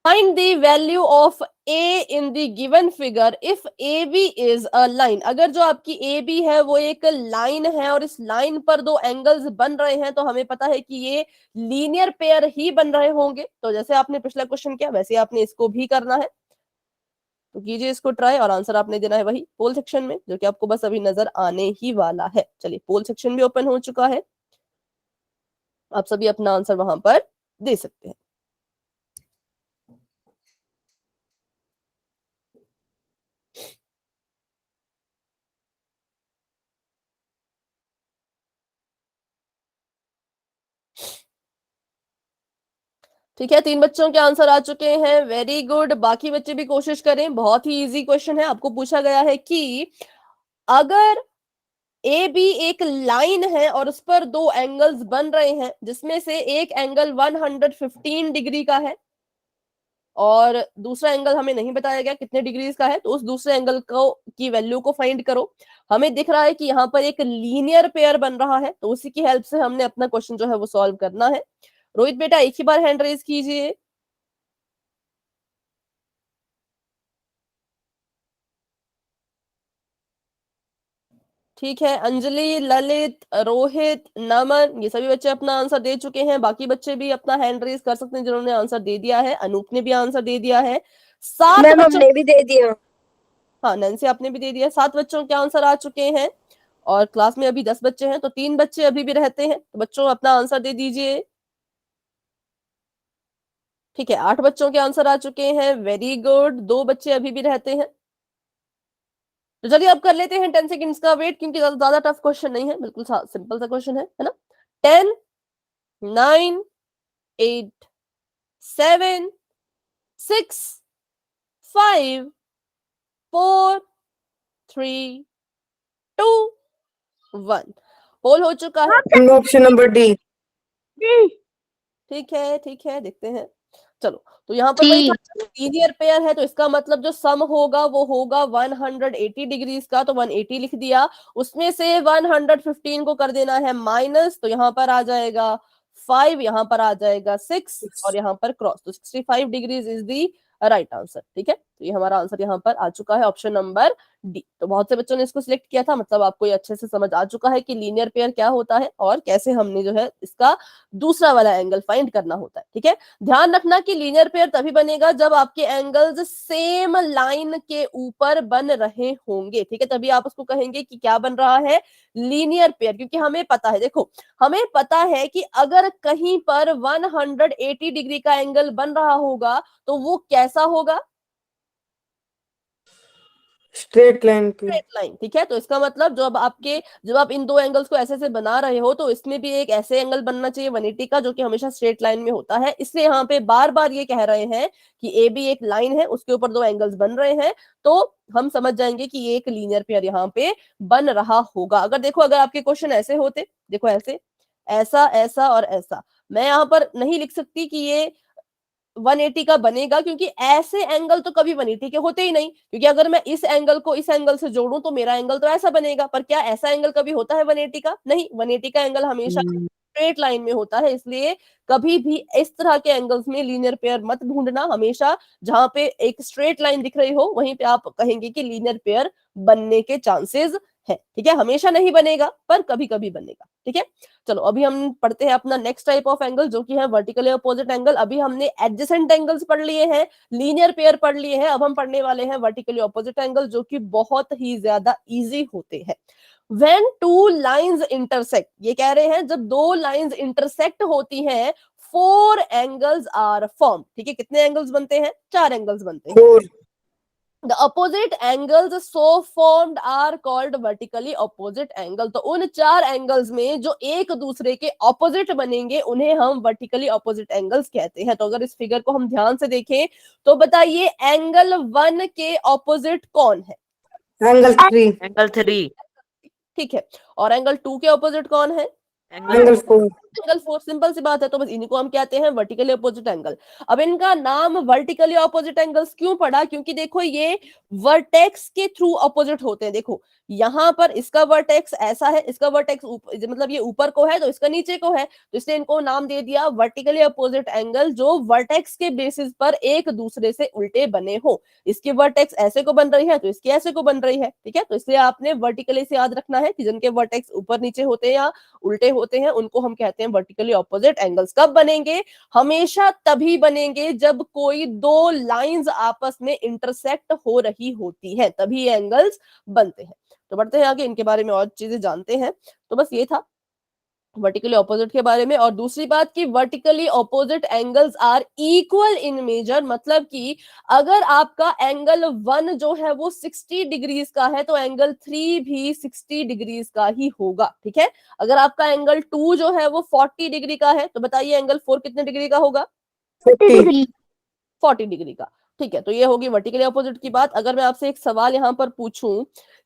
Speaker 1: Find the value of A in the given figure if AB is a line। अगर जो आपकी AB है वो एक लाइन है और इस लाइन पर 2 एंगल्स बन रहे हैं तो हमें पता है कि ये लीनियर पेयर ही बन रहे होंगे। तो जैसे आपने पिछला क्वेश्चन किया वैसे आपने इसको भी करना है, तो कीजिए इसको ट्राई और आंसर आपने देना है वही पोल सेक्शन में, जो कि आपको बस अभी नजर आने ही वाला है। चलिए, पोल सेक्शन भी ओपन हो चुका है, आप सभी अपना आंसर वहां पर दे सकते हैं। ठीक है, 3 बच्चों के आंसर आ चुके हैं, वेरी गुड। बाकी बच्चे भी कोशिश करें, बहुत ही इजी क्वेश्चन है। आपको पूछा गया है कि अगर ए बी एक लाइन है और उस पर 2 एंगल्स बन रहे हैं, जिसमें से एक एंगल 115 डिग्री का है और दूसरा एंगल हमें नहीं बताया गया कितने डिग्रीज का है, तो उस दूसरे एंगल को की वैल्यू को फाइंड करो। हमें दिख रहा है कि यहाँ पर एक लीनियर पेयर बन रहा है, तो उसी की हेल्प से हमने अपना क्वेश्चन जो है वो सॉल्व करना है। रोहित बेटा एक ही बार हैंड रेज कीजिए। ठीक है, अंजलि, ललित, रोहित, नमन, ये सभी बच्चे अपना आंसर दे चुके हैं। बाकी बच्चे भी अपना हैंड रेज कर सकते हैं जिन्होंने आंसर दे दिया है। अनूप ने भी आंसर दे दिया है। 7
Speaker 3: मैम
Speaker 1: बच्चों,
Speaker 3: हमने भी दे दिया।
Speaker 1: हाँ नैन्सी आपने भी दे दिया। 7 बच्चों के आंसर आ चुके हैं और क्लास में अभी 10 बच्चे हैं, तो 3 बच्चे अभी भी रहते हैं। तो बच्चों अपना आंसर दे दीजिए। ठीक है, 8 बच्चों के आंसर आ चुके हैं, वेरी गुड। 2 बच्चे अभी भी रहते हैं। तो चलिए अब कर लेते हैं 10 सेकंड्स का वेट, क्योंकि ज्यादा टफ क्वेश्चन नहीं है, बिल्कुल सिंपल सा क्वेश्चन है ना। 10, 9, 8, 7, 6, 5, 4, 3, 2, 1। होल हो चुका है।
Speaker 2: Option number D.
Speaker 1: ठीक है, देखते हैं। चलो, तो यहाँ पर वही था, लीनियर पेयर है तो इसका मतलब जो सम होगा वो होगा 180 डिग्रीज का, तो 180 लिख दिया। उसमें से 115 को कर देना है माइनस, तो यहाँ पर आ जाएगा 5, यहाँ पर आ जाएगा 6 और यहाँ पर क्रॉस, तो 65 degrees is the right answer. ठीक है, तो ये हमारा आंसर यहाँ पर आ चुका है, ऑप्शन नंबर डी। तो बहुत से बच्चों ने इसको सिलेक्ट किया था, मतलब आपको ये अच्छे से समझ आ चुका है कि लीनियर पेयर क्या होता है और कैसे हमने जो है इसका दूसरा वाला एंगल फाइंड करना होता है। ठीक है, ध्यान रखना कि लीनियर पेयर तभी बनेगा जब आपके एंगल्स सेम लाइन के ऊपर बन रहे होंगे। ठीक है, तभी आप उसको कहेंगे कि क्या बन रहा है, लीनियर पेयर। क्योंकि हमें पता है, देखो हमें पता है कि अगर कहीं पर 180 डिग्री का एंगल बन रहा होगा तो वो कैसा होगा,
Speaker 2: स्ट्रेट लाइन की।
Speaker 1: Straight line. ठीक है, तो इसका मतलब जब आप इन दो एंगल्स को ऐसे से बना रहे हो तो इसमें भी एक ऐसे एंगल बनना चाहिए 180 का जो कि हमेशा स्ट्रेट लाइन में होता है। इसलिए यहाँ पे बार बार ये कह रहे हैं कि ए बी एक लाइन है, उसके ऊपर दो एंगल्स बन रहे हैं, तो हम समझ जाएंगे कि ये एक लीनियर पेयर यहाँ पे बन रहा होगा। अगर देखो, अगर आपके क्वेश्चन ऐसे होते, देखो ऐसे, ऐसा ऐसा और ऐसा, मैं यहाँ पर नहीं लिख सकती कि ये 180 का बनेगा, क्योंकि ऐसे एंगल तो कभी 180 के होते ही नहीं। क्योंकि अगर मैं इस एंगल को इस एंगल से जोड़ूं तो मेरा एंगल तो ऐसा बनेगा, पर क्या ऐसा एंगल कभी होता है 180 का? नहीं, 180 का एंगल हमेशा स्ट्रेट लाइन में होता है। इसलिए कभी भी इस तरह के एंगल्स में लीनियर पेयर मत ढूंढना। हमेशा जहां पे एक स्ट्रेट लाइन दिख रही हो वहीं पे आप कहेंगे कि लीनियर पेयर बनने के चांसेस है। ठीक है, हमेशा नहीं बनेगा पर कभी कभी बनेगा। ठीक है, चलो अभी हम पढ़ते हैं अपना नेक्स्ट टाइप ऑफ एंगल जो कि है वर्टिकली अपोजिट एंगल। अभी हमने एडजेसेंट एंगल्स पढ़ लिए हैं, लीनियर पेयर पढ़ लिए हैं, अब हम पढ़ने वाले हैं वर्टिकली अपोजिट एंगल जो कि बहुत ही ज्यादा इजी होते हैं। When two lines intersect, ये कह रहे हैं जब दो लाइंस इंटरसेक्ट होती हैं, 4 एंगल्स आर फॉर्म। ठीक है, कितने एंगल्स बनते हैं? 4 एंगल्स बनते हैं।
Speaker 2: 4।
Speaker 1: The opposite angles so formed are called vertically opposite angle। तो उन 4 एंगल्स में जो एक दूसरे के ऑपोजिट बनेंगे उन्हें हम वर्टिकली ऑपोजिट एंगल्स कहते हैं। तो अगर इस फिगर को हम ध्यान से देखें तो बताइए एंगल 1 के ऑपोजिट कौन है?
Speaker 2: एंगल 3।
Speaker 4: एंगल 3।
Speaker 1: ठीक है, और एंगल 2 के ऑपोजिट कौन है?
Speaker 2: एंगल 4।
Speaker 1: एंगल 4। सिंपल सी बात है, तो बस इनको हम कहते हैं वर्टिकली अपोजिट एंगल। अब इनका नाम वर्टिकली अपोजिट एंगल्स क्यों पड़ा? क्योंकि देखो ये वर्टेक्स के थ्रू अपोजिट होते हैं। देखो यहाँ पर इसका वर्टेक्स ऐसा है, इसका वर्टेक्स मतलब ये ऊपर को है तो इसका नीचे को है, तो इसलिए इनको नाम दे दिया वर्टिकली अपोजिट एंगल जो वर्टेक्स के बेसिस पर एक दूसरे से उल्टे बने हो। इसकी वर्टेक्स ऐसे को बन रही है तो इसकी ऐसे को बन रही है। ठीक है, तो इसलिए आपने वर्टिकली से याद रखना है कि जिनके वर्टेक्स ऊपर नीचे होते हैं या उल्टे होते हैं उनको हम कहते हैं वर्टिकली ऑपोजिट एंगल्स। कब बनेंगे? हमेशा तभी बनेंगे जब कोई दो लाइंस आपस में इंटरसेक्ट हो रही होती है, तभी एंगल्स बनते हैं। तो बढ़ते हैं आगे, इनके बारे में और चीजें जानते हैं। तो बस ये था वर्टिकली ऑपोजिट के बारे में। और दूसरी बात कि vertically opposite angles are equal in measure, मतलब कि अगर आपका एंगल 1 जो है वो 60 डिग्रीज का है तो एंगल 3 भी 60 डिग्रीज का ही होगा। ठीक है, अगर आपका एंगल 2 जो है वो 40 डिग्री का है तो बताइए एंगल 4 कितने डिग्री का होगा? 40 डिग्री का। ठीक है, तो ये होगी वर्टिकली अपोजिट की बात। अगर मैं आपसे एक सवाल यहाँ पर पूछूं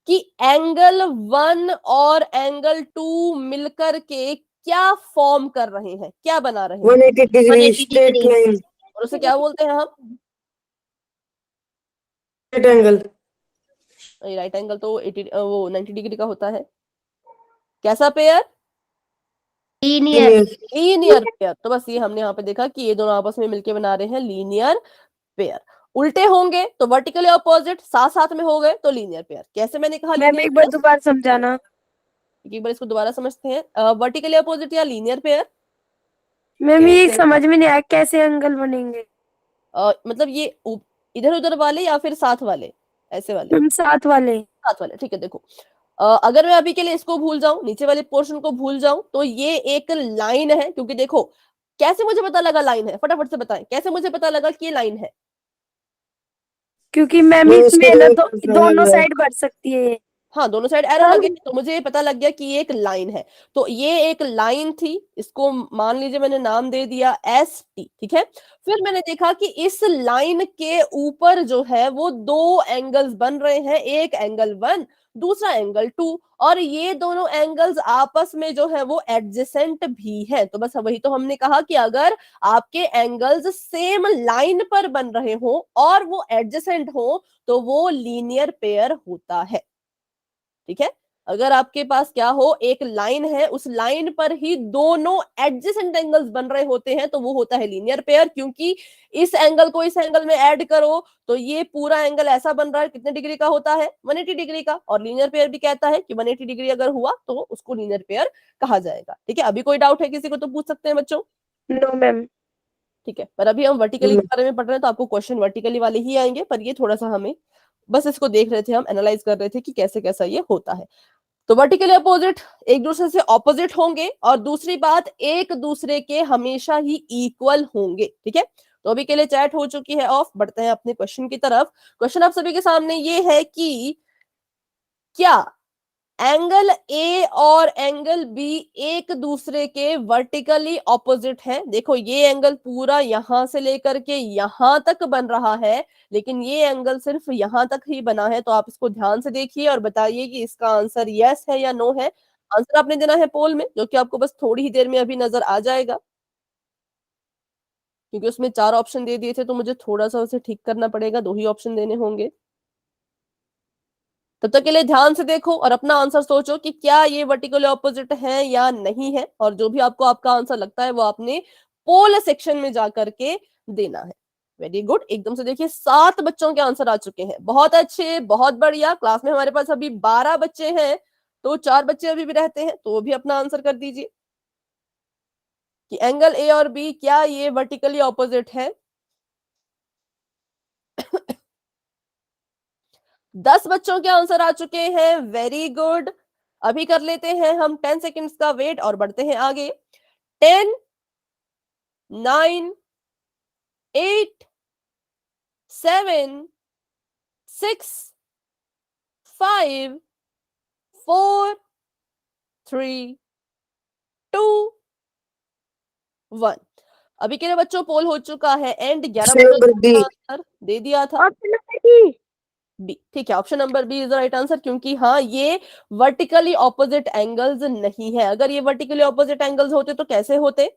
Speaker 1: कि एंगल 1 और एंगल 2 मिलकर के क्या फॉर्म कर रहे हैं, क्या बना रहे हैं?
Speaker 2: 180 डिग्री स्ट्रेट लाइन।
Speaker 1: और उसे क्या बोलते हैं हम?
Speaker 2: Straight angle.
Speaker 1: राइट एंगल तो 90 डिग्री का होता है। कैसा पेयर? Linear pair. तो बस ये हमने यहाँ पे देखा कि ये दोनों आपस में मिलके बना रहे हैं लीनियर पेयर। उल्टे होंगे तो वर्टिकली अपोजिट, साथ साथ में हो गए तो लीनियर पेयर। कैसे मैंने कहा?
Speaker 5: मैम एक बार दोबारा समझाना।
Speaker 1: एक बार इसको दोबारा समझते हैं, वर्टिकली अपोजिट या लीनियर पेयर।
Speaker 5: मैम ये समझ में नहीं आया कैसे एंगल बनेंगे।
Speaker 1: मतलब ये इधर उधर वाले या फिर साथ वाले, ऐसे वाले?
Speaker 5: मैम साथ वाले।
Speaker 1: साथ वाले। ठीक है, देखो अगर मैं अभी के लिए इसको भूल जाऊं, नीचे वाले पोर्शन को भूल जाऊं, तो ये एक लाइन है। क्योंकि देखो कैसे मुझे पता लगा लाइन है, फटाफट से बताएं कैसे मुझे पता लगा कि ये लाइन है?
Speaker 5: क्योंकि मैम इसमें ना दोनों साइड बढ़ सकती है।
Speaker 1: हाँ, दोनों साइड एरो लगे तो मुझे पता लग गया कि ये एक लाइन है। तो ये एक लाइन थी, इसको मान लीजिए मैंने नाम दे दिया एस टी। ठीक है, फिर मैंने देखा कि इस लाइन के ऊपर जो है वो दो एंगल्स बन रहे हैं, एक एंगल 1, दूसरा एंगल 2, और ये दोनों एंगल्स आपस में जो है वो एडजेसेंट भी है। तो बस वही तो हमने कहा कि अगर आपके एंगल्स सेम लाइन पर बन रहे हो और वो एडजेसेंट हो तो वो लीनियर पेयर होता है। ठीक है, अगर आपके पास क्या हो, एक लाइन है, उस लाइन पर ही दोनों एडजेसेंट एंगल्स बन रहे होते हैं तो वो होता है लीनियर पेयर, क्योंकि इस एंगल को इस एंगल में ऐड करो तो ये पूरा एंगल ऐसा बन रहा है, कितने डिग्री का होता है, 180 डिग्री का। और लीनियर पेयर भी कहता है कि 180 डिग्री अगर हुआ तो उसको लीनियर पेयर कहा जाएगा। ठीक है, अभी कोई डाउट है किसी को तो पूछ सकते हैं बच्चों।
Speaker 5: No ma'am.
Speaker 1: ठीक है, पर अभी हम वर्टिकली के बारे में पढ़ रहे हैं तो आपको क्वेश्चन वर्टिकली वाले ही आएंगे, पर ये थोड़ा सा हमें बस इसको देख रहे थे, हम एनालाइज कर रहे थे कि कैसे कैसा ये होता है। तो वर्टिकली अपोजिट एक दूसरे से ऑपोजिट होंगे, और दूसरी बात एक दूसरे के हमेशा ही इक्वल होंगे। ठीक है, तो अभी के लिए चैट हो चुकी है ऑफ, बढ़ते हैं अपने क्वेश्चन की तरफ। क्वेश्चन आप सभी के सामने ये है कि क्या एंगल ए और एंगल बी एक दूसरे के वर्टिकली ऑपोजिट है। देखो ये एंगल पूरा यहां से लेकर के यहां तक बन रहा है, लेकिन ये एंगल सिर्फ यहां तक ही बना है। तो आप इसको ध्यान से देखिए और बताइए कि इसका आंसर यस है या नो है। आंसर आपने देना है पोल में, जो कि आपको बस थोड़ी ही देर में अभी नजर आ जाएगा, क्योंकि उसमें 4 ऑप्शन दे दिए थे तो मुझे थोड़ा सा उसे ठीक करना पड़ेगा, 2 ही ऑप्शन देने होंगे। तब तक के लिए ध्यान से देखो और अपना आंसर सोचो कि क्या ये वर्टिकली ऑपोजिट है या नहीं है, और जो भी आपको आपका आंसर लगता है वो आपने पोल सेक्शन में जाकर के देना है। वेरी गुड, एकदम से देखिए 7 बच्चों के आंसर आ चुके हैं, बहुत अच्छे, बहुत बढ़िया। क्लास में हमारे पास अभी 12 बच्चे हैं, तो 4 बच्चे अभी भी रहते हैं, तो वो भी अपना आंसर कर दीजिए कि एंगल ए और बी क्या ये वर्टिकली ऑपोजिट है। 10 बच्चों के आंसर आ चुके हैं, वेरी गुड। अभी कर लेते हैं हम 10 सेकेंड्स का वेट और बढ़ते हैं आगे। 10, 9, 8, 7, 6, 5, 4, 3, 2, 1। अभी के लिए बच्चों पोल हो चुका है एंड 11 बच्चों ने आंसर दे दिया था।
Speaker 5: Option number B.
Speaker 1: बी, ठीक है, option number B is the right answer, क्योंकि हाँ ये वर्टिकली ऑपोजिट एंगल्स नहीं है। अगर ये वर्टिकली ऑपोजिट एंगल्स होते तो कैसे होते,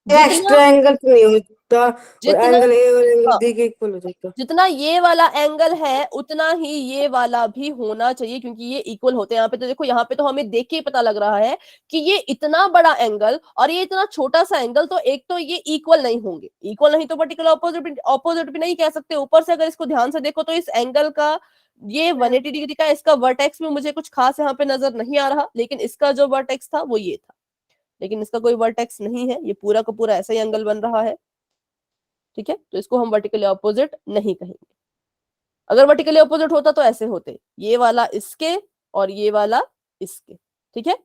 Speaker 2: एक्स्ट्रा एंगल तो नहीं होता और
Speaker 1: जितना
Speaker 2: एंगल ए और एंगल
Speaker 1: हाँ,
Speaker 2: बी के इक्वल हो जाता।
Speaker 1: जितना ये वाला एंगल है उतना ही ये वाला भी होना चाहिए, क्योंकि ये इक्वल होते हैं। यहाँ पे तो देखो, यहाँ पे तो हमें देख के ही पता लग रहा है कि ये इतना बड़ा एंगल और ये इतना छोटा सा एंगल, तो एक तो ये इक्वल नहीं होंगे, इक्वल नहीं तो पर्टिकुलर ऑपोजिट ऑपोजिट भी नहीं कह सकते। ऊपर से अगर इसको ध्यान से देखो तो इस एंगल का ये 180 डिग्री का, इसका वर्टेक्स में मुझे कुछ खास यहाँ पे नजर नहीं आ रहा, लेकिन इसका जो वर्टेक्स था वो ये था, लेकिन इसका कोई वर्टेक्स नहीं है, ये पूरा का पूरा ऐसा ही एंगल बन रहा है। ठीक है, तो इसको हम वर्टिकली ऑपोजिट नहीं कहेंगे। अगर वर्टिकली ऑपोजिट होता तो ऐसे होते, ये वाला इसके और ये वाला इसके। ठीक है,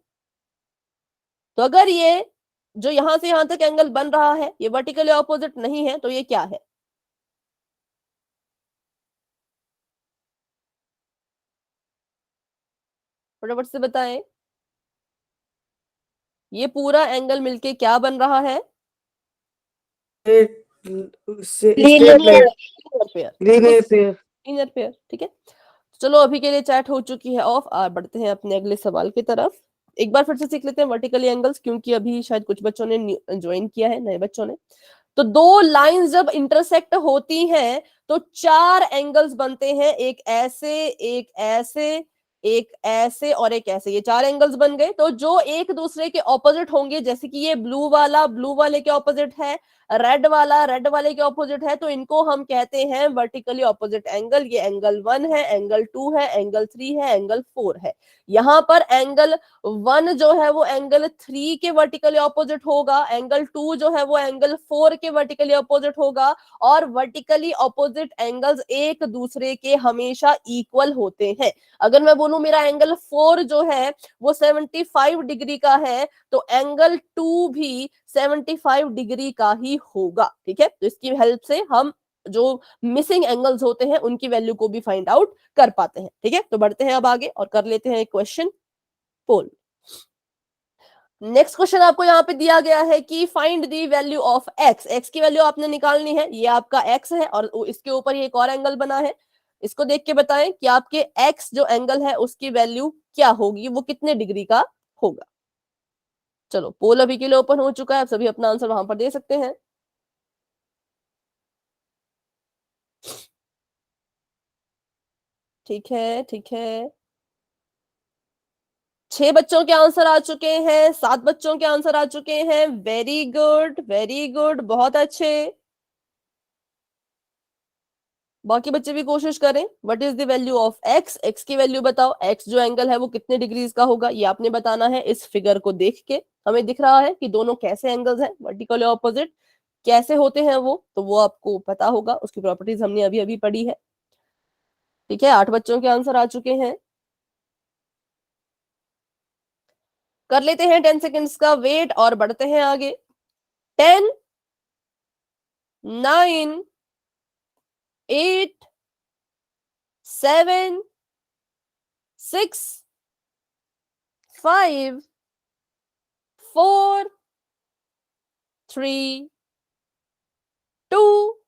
Speaker 1: तो अगर ये जो यहां से यहां तक एंगल बन रहा है ये वर्टिकली ऑपोजिट नहीं है, तो ये क्या है, फटाफट से बताएं। ये पूरा एंगल मिलके क्या बन रहा है,
Speaker 2: straight line, linear pair.
Speaker 1: Linear pair. ठीक है, चलो अभी के लिए चैट हो चुकी है ऑफ, बढ़ते हैं अपने अगले सवाल की तरफ। एक बार फिर से सीख लेते हैं वर्टिकली एंगल्स, क्योंकि अभी शायद कुछ बच्चों ने ज्वाइन किया है, नए बच्चों ने। तो 2 लाइंस जब इंटरसेक्ट होती हैं तो 4 एंगल्स बनते हैं, एक ऐसे, एक ऐसे, एक ऐसे और एक ऐसे। ये 4 एंगल्स बन गए, तो जो एक दूसरे के ऑपोजिट होंगे, जैसे कि ये ब्लू वाला ब्लू वाले के ऑपोजिट है, रेड वाला रेड वाले के ऑपोजिट है, तो इनको हम कहते हैं वर्टिकली ऑपोजिट एंगल। ये एंगल 1 है, एंगल 2 है, एंगल 3 है, एंगल 4 है। यहां पर एंगल 1 जो है वो एंगल 3 के वर्टिकली ऑपोजिट होगा, एंगल 2 जो है वो एंगल 4 के वर्टिकली ऑपोजिट होगा, और वर्टिकली ऑपोजिट एंगल्स एक दूसरे के हमेशा इक्वल होते हैं। अगर मैं बोलूं मेरा एंगल 4 जो है वो 75 डिग्री का है, तो एंगल 2 भी 75 डिग्री का ही होगा। ठीक है, तो इसकी हेल्प से हम जो मिसिंग एंगल्स होते हैं उनकी वैल्यू को भी फाइंड आउट कर पाते हैं। ठीक है, तो बढ़ते हैं अब आगे और कर लेते हैं क्वेश्चन पोल। नेक्स्ट क्वेश्चन आपको यहाँ पे दिया गया है कि find the value of x. X की वैल्यू आपने निकालनी है, ये आपका एक्स है और इसके ऊपर ये एक और एंगल बना है। इसको देख के बताएं कि आपके एक्स जो एंगल है उसकी वैल्यू क्या होगी, वो कितने डिग्री का होगा। चलो पोल अभी के लिए ओपन हो चुका है, आप सभी अपना आंसर वहां पर दे सकते हैं। ठीक है, ठीक है। 6 बच्चों के आंसर आ चुके हैं, 7 बच्चों के आंसर आ चुके हैं। वेरी गुड, वेरी गुड, बहुत अच्छे। बाकी बच्चे भी कोशिश करें। What is the value of x, x की वैल्यू बताओ। एक्स जो एंगल है वो कितने डिग्रीज का होगा, ये आपने बताना है। इस फिगर को देख के हमें दिख रहा है कि दोनों कैसे एंगल्स हैं, वर्टिकल और ऑपोजिट कैसे होते हैं वो, तो वो आपको पता होगा, उसकी प्रॉपर्टीज हमने अभी अभी पढ़ी है। ठीक है, 8 बच्चों के आंसर आ चुके हैं। कर लेते हैं 10 सेकेंड्स का वेट और बढ़ते हैं आगे। 10, 9, 8, 7, 6, 5, 4, 3, 2,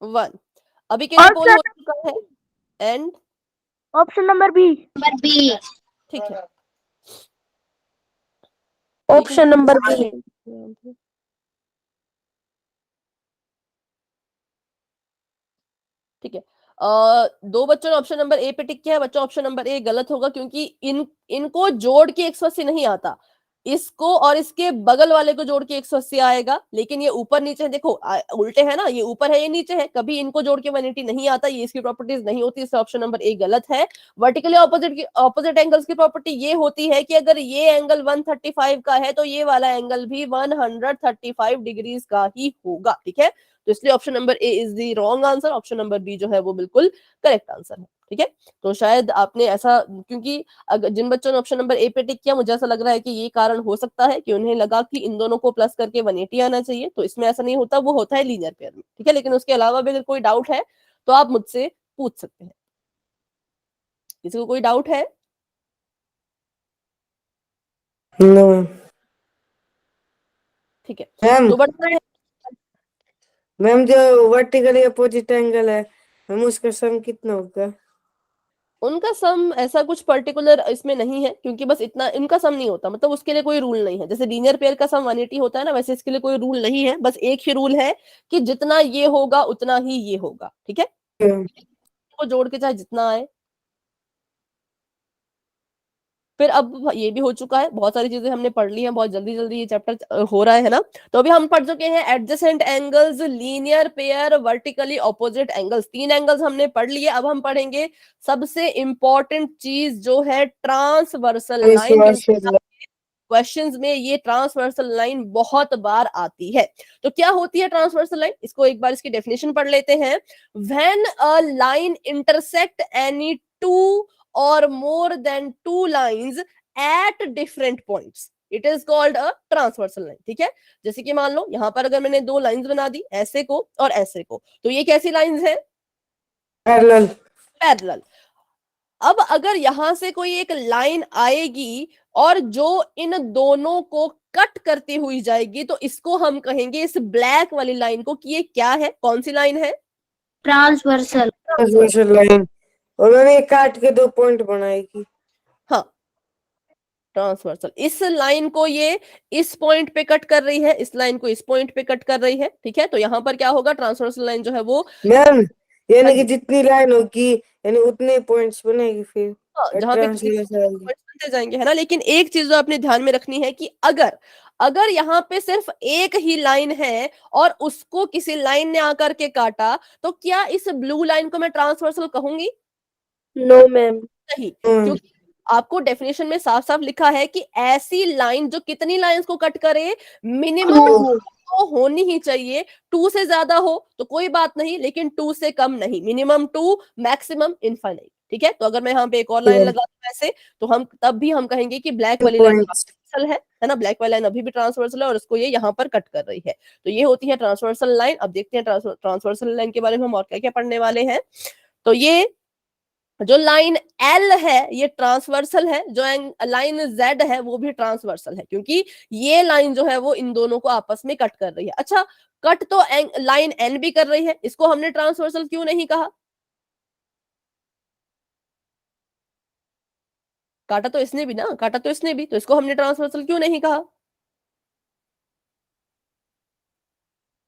Speaker 1: 1। अभी के लिए पोल हो चुका है and
Speaker 5: option number B.
Speaker 3: Number B.
Speaker 1: ठीक है,
Speaker 5: ऑप्शन नंबर बी।
Speaker 1: ठीक है। 2 बच्चों ने ऑप्शन नंबर ए पे टिक किया है। बच्चों ऑप्शन नंबर ए गलत होगा, क्योंकि इनको जोड़ के 180 नहीं आता। इसको और इसके बगल वाले को जोड़ के 180 आएगा, लेकिन ये ऊपर नीचे है, देखो उल्टे है ना, ये ऊपर है ये नीचे है, कभी इनको जोड़ के 180 नहीं आता, ये इसकी प्रॉपर्टीज नहीं होती, इससे ऑप्शन नंबर ए गलत है। वर्टिकली ऑपोजिट एंगल्स की प्रॉपर्टी ये होती है कि अगर ये एंगल 135 का है तो ये वाला एंगल भी 135 डिग्रीज का ही होगा। ठीक है, तो इसलिए option number A is the wrong answer, option number B जो है वो बिल्कुल करेक्ट आंसर है। ठीक है, तो शायद आपने ऐसा, क्योंकि अगर जिन बच्चों ने ऑप्शन नंबर ए पे टिक किया, मुझे ऐसा लग रहा है कि ये कारण हो सकता है कि उन्हें लगा कि इन दोनों को प्लस करके 180 आना चाहिए, तो इसमें ऐसा नहीं होता, वो होता है लीनियर पेयर में। ठीक है, लेकिन उसके अलावा भी अगर कोई डाउट है तो आप मुझसे पूछ सकते हैं। किसी को कोई डाउट है?
Speaker 2: नो
Speaker 1: ठीक है,
Speaker 2: मैम।
Speaker 1: तो बढ़ते हैं।
Speaker 2: मैम जो वर्टिकली अपोजिट एंगल है मैम, उसका सम कितना होगा?
Speaker 1: उनका सम ऐसा कुछ पर्टिकुलर इसमें नहीं है, क्योंकि बस इतना इनका सम नहीं होता, मतलब उसके लिए कोई रूल नहीं है। जैसे लीनियर पेयर का सम 180 होता है ना, वैसे इसके लिए कोई रूल नहीं है, बस एक ही रूल है कि जितना ये होगा उतना ही ये होगा। ठीक है, को जोड़ के चाहे जितना आए। फिर अब ये भी हो चुका है, बहुत सारी चीजें हमने पढ़ ली हैं, बहुत जल्दी जल्दी ये चैप्टर हो रहा है ना। तो अभी हम पढ़ चुके हैं adjacent angles, linear pair, vertically opposite angles, 3 angles हमने पढ़ लिए। अब हम पढ़ेंगे सबसे इंपॉर्टेंट चीज जो है ट्रांसवर्सल लाइन। क्वेश्चंस में ये ट्रांसवर्सल लाइन बहुत बार आती है। तो क्या होती है ट्रांसवर्सल लाइन, इसको एक बार इसकी डेफिनेशन पढ़ लेते हैं। When a line intersect any two or more than 2 lines at different points, it is called a transversal line. ठीक है, जैसे कि मान लो यहां पर अगर मैंने 2 लाइंस बना दी, ऐसे को और ऐसे को, तो ये कैसी लाइंस है?
Speaker 2: पैरेलल।
Speaker 1: पैरेलल। अब अगर यहां से कोई एक लाइन आएगी और जो इन दोनों को कट करती हुई जाएगी, तो इसको हम कहेंगे, इस ब्लैक वाली लाइन को, कि ये क्या है, कौन सी लाइन है?
Speaker 3: ट्रांसवर्सल।
Speaker 2: Transversal line. और मैंने ये काट के 2 पॉइंट बनाएगी।
Speaker 1: हाँ, ट्रांसवर्सल। इस लाइन को ये इस पॉइंट पे कट कर रही है, इस लाइन को इस पॉइंट पे कट कर रही है। ठीक है, तो यहां पर क्या होगा, ट्रांसवर्सल लाइन जो है वो,
Speaker 2: मैम यानी कि जितनी लाइन होगी यानी उतने पॉइंट्स बनेगी फिर
Speaker 1: जहां पे बनते जाएंगे, है ना। लेकिन एक चीज जो आपने ध्यान में रखनी है कि अगर अगर यहाँ पे सिर्फ एक ही लाइन है और उसको किसी लाइन ने आकर के काटा, तो क्या इस ब्लू लाइन को मैं ट्रांसवर्सल कहूंगी?
Speaker 5: No ma'am.
Speaker 1: नहीं, क्योंकि आपको डेफिनेशन में साफ साफ लिखा है कि ऐसी लाइन जो कितनी लाइंस को कट करे, मिनिमम तो होनी ही चाहिए। 2 से ज्यादा हो तो कोई बात नहीं, लेकिन 2 से कम नहीं, मिनिमम 2, मैक्सिमम इनफाइनाइट। ठीक है, तो अगर मैं यहाँ पे एक और लाइन लगा दूं ऐसे, तो हम तब भी हम कहेंगे कि ब्लैक वाली लाइन ट्रांसवर्सल है ना, ब्लैक वाली लाइन अभी भी ट्रांसवर्सल है और उसको ये यहाँ पर कट कर रही है। तो ये होती है ट्रांसवर्सल लाइन। अब देखते हैं ट्रांसवर्सल लाइन के बारे में हम और क्या क्या पढ़ने वाले हैं। तो ये जो लाइन L है ये ट्रांसवर्सल है, जो लाइन Z है वो भी ट्रांसवर्सल है, क्योंकि ये लाइन जो है वो इन दोनों को आपस में कट कर रही है। अच्छा, कट तो लाइन N भी कर रही है, इसको हमने ट्रांसवर्सल क्यों नहीं कहा? काटा तो इसने भी ना, काटा तो इसने भी, तो इसको हमने ट्रांसवर्सल क्यों नहीं कहा?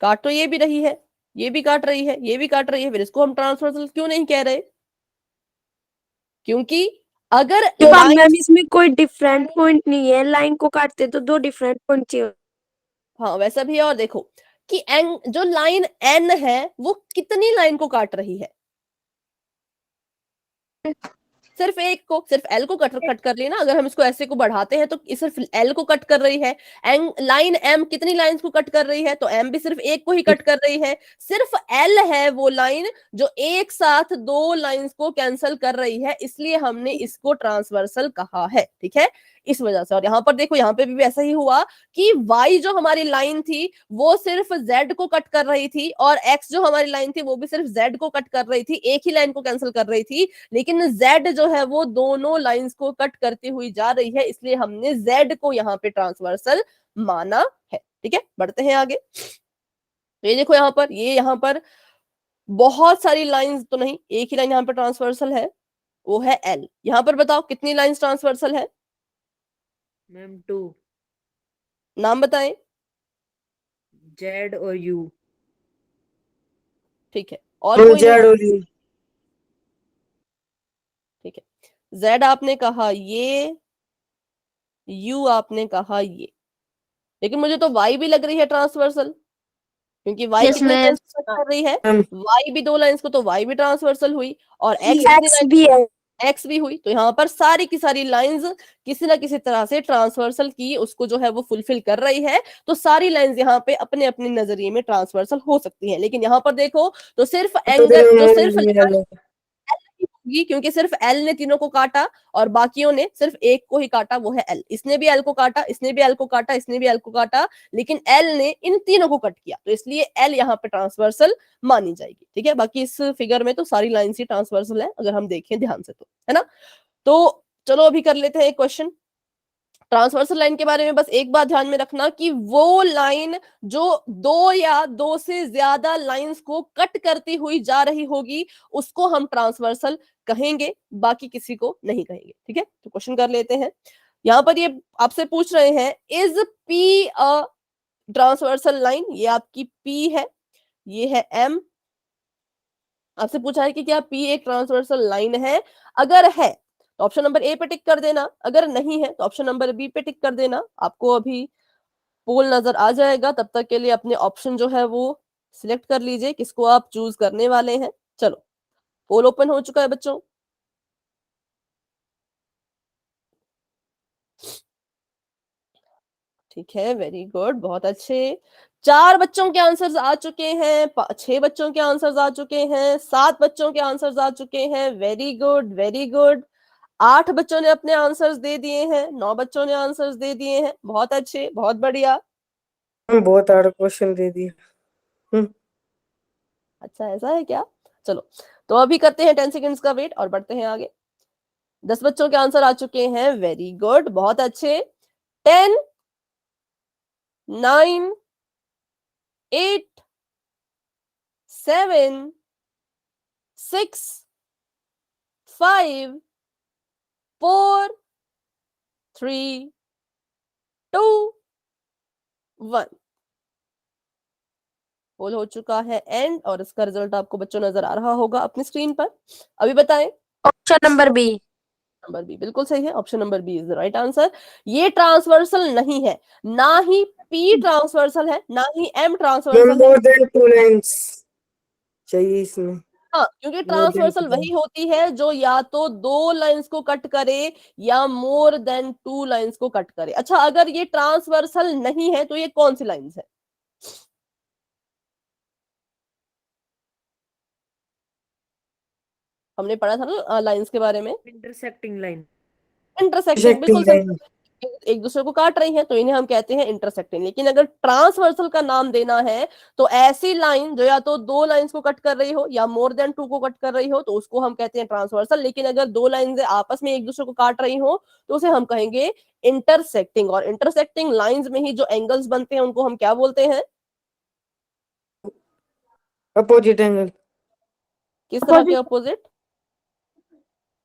Speaker 1: काट तो ये भी रही है, ये भी काट रही है, ये भी काट रही है, फिर इसको हम ट्रांसवर्सल क्यों नहीं कह रहे? क्योंकि अगर लाइन,
Speaker 5: मैम इसमें कोई डिफरेंट पॉइंट नहीं है, लाइन को काटते तो दो डिफरेंट पॉइंट चाहिए।
Speaker 1: हाँ वैसा भी है, और देखो कि जो लाइन एन है वो कितनी लाइन को काट रही है? सिर्फ एक को, सिर्फ एल को कट कर लेना। अगर हम इसको ऐसे को बढ़ाते हैं तो ये सिर्फ एल को कट कर रही है। लाइन एम कितनी लाइंस को कट कर रही है? तो एम भी सिर्फ एक को ही कट कर रही है। सिर्फ एल है वो लाइन जो एक साथ दो लाइंस को कैंसिल कर रही है, इसलिए हमने इसको ट्रांसवर्सल कहा है। ठीक है, इस वजह से। और यहाँ पर देखो, यहाँ पे भी ऐसा ही हुआ कि y जो हमारी लाइन थी वो सिर्फ z को कट कर रही थी, और x जो हमारी लाइन थी वो भी सिर्फ z को कट कर रही थी, एक ही लाइन को कैंसिल कर रही थी। लेकिन z जो है वो दोनों लाइंस को कट करती हुई जा रही है, इसलिए हमने z को यहाँ पे ट्रांसवर्सल माना है। ठीक है, बढ़ते हैं आगे। ये देखो यहाँ पर, ये यहाँ पर बहुत सारी लाइंस तो नहीं, एक ही लाइन यहाँ पर ट्रांसवर्सल है, वो है l। यहाँ पर बताओ कितनी लाइंस ट्रांसवर्सल है?
Speaker 2: मैम 2,
Speaker 1: नाम बताएं।
Speaker 2: जेड और यू।
Speaker 1: ठीक है, और कोई नहीं?
Speaker 2: जेड और यू।
Speaker 1: ठीक है, z आपने कहा ये, u आपने कहा ये, लेकिन मुझे तो y भी लग रही है ट्रांसवर्सल, क्योंकि y
Speaker 3: Yes,
Speaker 1: कितनी
Speaker 3: ma'am.
Speaker 1: लाइंस को कट कर रही है? y भी दो लाइंस को, तो y भी ट्रांसवर्सल हुई, और x कितनी
Speaker 5: एक्स
Speaker 1: लाइन,
Speaker 5: भी है।
Speaker 1: x भी हुई। तो यहाँ पर सारी की सारी लाइंस किसी ना किसी तरह से ट्रांसवर्सल की उसको जो है वो फुलफिल कर रही है। तो सारी लाइंस यहाँ पे अपने अपने नजरिए में ट्रांसवर्सल हो सकती हैं। लेकिन यहाँ पर देखो तो सिर्फ एंगल जो सिर्फ होगी, क्योंकि सिर्फ एल ने तीनों को काटा और बाकियों ने सिर्फ एक को ही काटा, वो है एल। इसने भी एल को काटा, इसने भी एल को काटा, इसने भी एल को काटा, लेकिन एल ने इन तीनों को कट किया, तो इसलिए एल यहाँ पे ट्रांसवर्सल मानी जाएगी। ठीक है, बाकी इस फिगर में तो सारी लाइंस ही ट्रांसवर्सल है, अगर हम देखें ध्यान से तो, है ना। तो चलो अभी कर लेते हैं एक क्वेश्चन। ट्रांसवर्सल लाइन के बारे में बस एक बात ध्यान में रखना कि वो लाइन जो दो या दो से ज्यादा लाइंस को कट करती हुई जा रही होगी उसको हम ट्रांसवर्सल कहेंगे, बाकी किसी को नहीं कहेंगे। ठीक है, तो क्वेश्चन कर लेते हैं। यहां पर ये आपसे पूछ रहे हैं, is P a transversal line? ये आपकी पी है, ये है एम। आपसे पूछा है कि क्या पी एक ट्रांसवर्सल लाइन है? अगर है तो ऑप्शन नंबर ए पे टिक कर देना, अगर नहीं है तो ऑप्शन नंबर बी पे टिक कर देना। आपको अभी पोल नजर आ जाएगा, तब तक के लिए अपने ऑप्शन जो है वो सिलेक्ट कर लीजिए, किसको आप चूज करने वाले हैं। चलो, पोल ओपन हो चुका है बच्चों। ठीक है, वेरी गुड, बहुत अच्छे। 4 बच्चों के आंसर्स आ चुके हैं, 6 बच्चों के आंसर्स आ चुके हैं, 7 बच्चों के आंसर्स आ चुके हैं। Very good, very good. 8 बच्चों ने अपने आंसर्स दे दिए हैं, 9 बच्चों ने आंसर्स दे दिए हैं। बहुत अच्छे, बहुत बढ़िया।
Speaker 2: हम बहुत हार्ड क्वेश्चन दे दिए।
Speaker 1: अच्छा, ऐसा है क्या? चलो, तो अभी करते हैं 10 सेकेंड्स का वेट और बढ़ते हैं आगे। 10 बच्चों के आंसर आ चुके हैं, वेरी गुड, बहुत अच्छे। 10, 9, 8, 7, 6, 5, 4, 3, 2, 1। पोल हो चुका है एंड, और इसका रिजल्ट आपको बच्चों नजर आ रहा होगा अपनी स्क्रीन पर। अभी बताएं।
Speaker 5: Option number B.
Speaker 1: Number B बिल्कुल सही है, option number B is the right answer. ये ट्रांसवर्सल नहीं है, ना ही पी ट्रांसवर्सल है, ना ही एम ट्रांसवर्सल है।
Speaker 2: मोर देन 2 लाइंस चाहिए इसमें।
Speaker 1: हाँ, क्योंकि
Speaker 2: मोर देन
Speaker 1: ट्रांसवर्सल वही होती है जो या तो दो लाइंस को कट करे या मोर देन 2 लाइंस को कट करे। अच्छा, अगर ये ट्रांसवर्सल नहीं है तो ये कौन सी लाइंस है? हमने पढ़ा था ना लाइंस के बारे में।
Speaker 2: Intersecting line.
Speaker 1: इंटरसेक्टिंग, बिल्कुल सही। एक दूसरे को काट रही हैं तो इन्हें हम कहते हैं इंटरसेक्टिंग। लेकिन अगर ट्रांसवर्सल का नाम देना है तो ऐसी लाइन जो या तो दो लाइंस को कट कर रही हो या मोर देन 2 को कट कर रही हो तो उसको हम कहते हैं ट्रांसवर्सल। लेकिन अगर दो लाइंस आपस में एक दूसरे को काट रही हो तो उसे हम कहेंगे इंटरसेक्टिंग। और इंटरसेक्टिंग लाइंस में ही जो एंगल्स बनते हैं उनको हम क्या बोलते हैं?
Speaker 2: Opposite angle.
Speaker 1: किस तरह के opposite?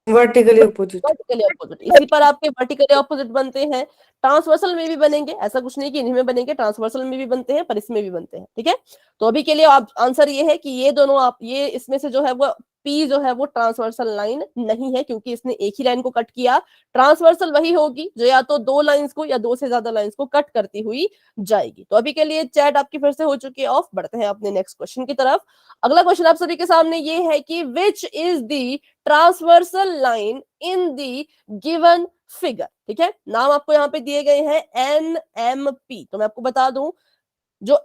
Speaker 2: Vertically opposite.
Speaker 1: Vertically opposite, इसी पर आपके वर्टिकली ऑपोजिट बनते हैं। ट्रांसवर्सल में भी बनेंगे, ऐसा कुछ नहीं कि इन्हीं में बनेंगे, ट्रांसवर्सल में भी बनते हैं पर इसमें भी बनते हैं, ठीक है। तो अभी के लिए आप आंसर ये है कि ये दोनों आप ये इसमें से जो है वो पी जो है वो ट्रांसवर्सल लाइन नहीं है, क्योंकि इसने एक ही लाइन को कट किया। ट्रांसवर्सल वही होगी जो या तो दो लाइंस को या दो से ज्यादा लाइंस को कट करती हुई जाएगी। तो अभी के लिए चैट आपकी फिर से हो चुकी है ऑफ। बढ़ते हैं अपने नेक्स्ट क्वेश्चन की तरफ। अगला क्वेश्चन आप सभी के सामने ये है कि which is the transversal line in the given figure, ठीक है। नाम आपको यहाँ पे दिए गए हैं NMP। तो मैं आपको बता दूं जो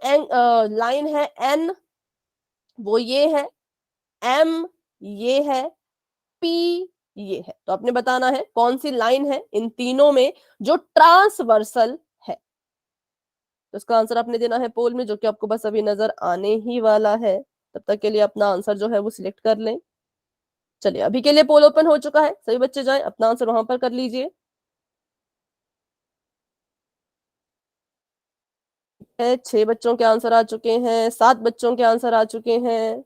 Speaker 1: लाइन है N वो ये है, M ये है, P ये है। तो आपने बताना है कौन सी लाइन है इन तीनों में जो ट्रांसवर्सल है। तो इसका आंसर आपने देना है पोल में, जो कि आपको बस अभी नजर आने ही वाला है। तब तक के लिए अपना आंसर जो है वो सिलेक्ट कर लें। चलिए अभी के लिए पोल ओपन हो चुका है, सभी बच्चे जाएं अपना आंसर वहां पर कर लीजिए। 6 बच्चों के आंसर आ चुके हैं, 7 बच्चों के आंसर आ चुके हैं।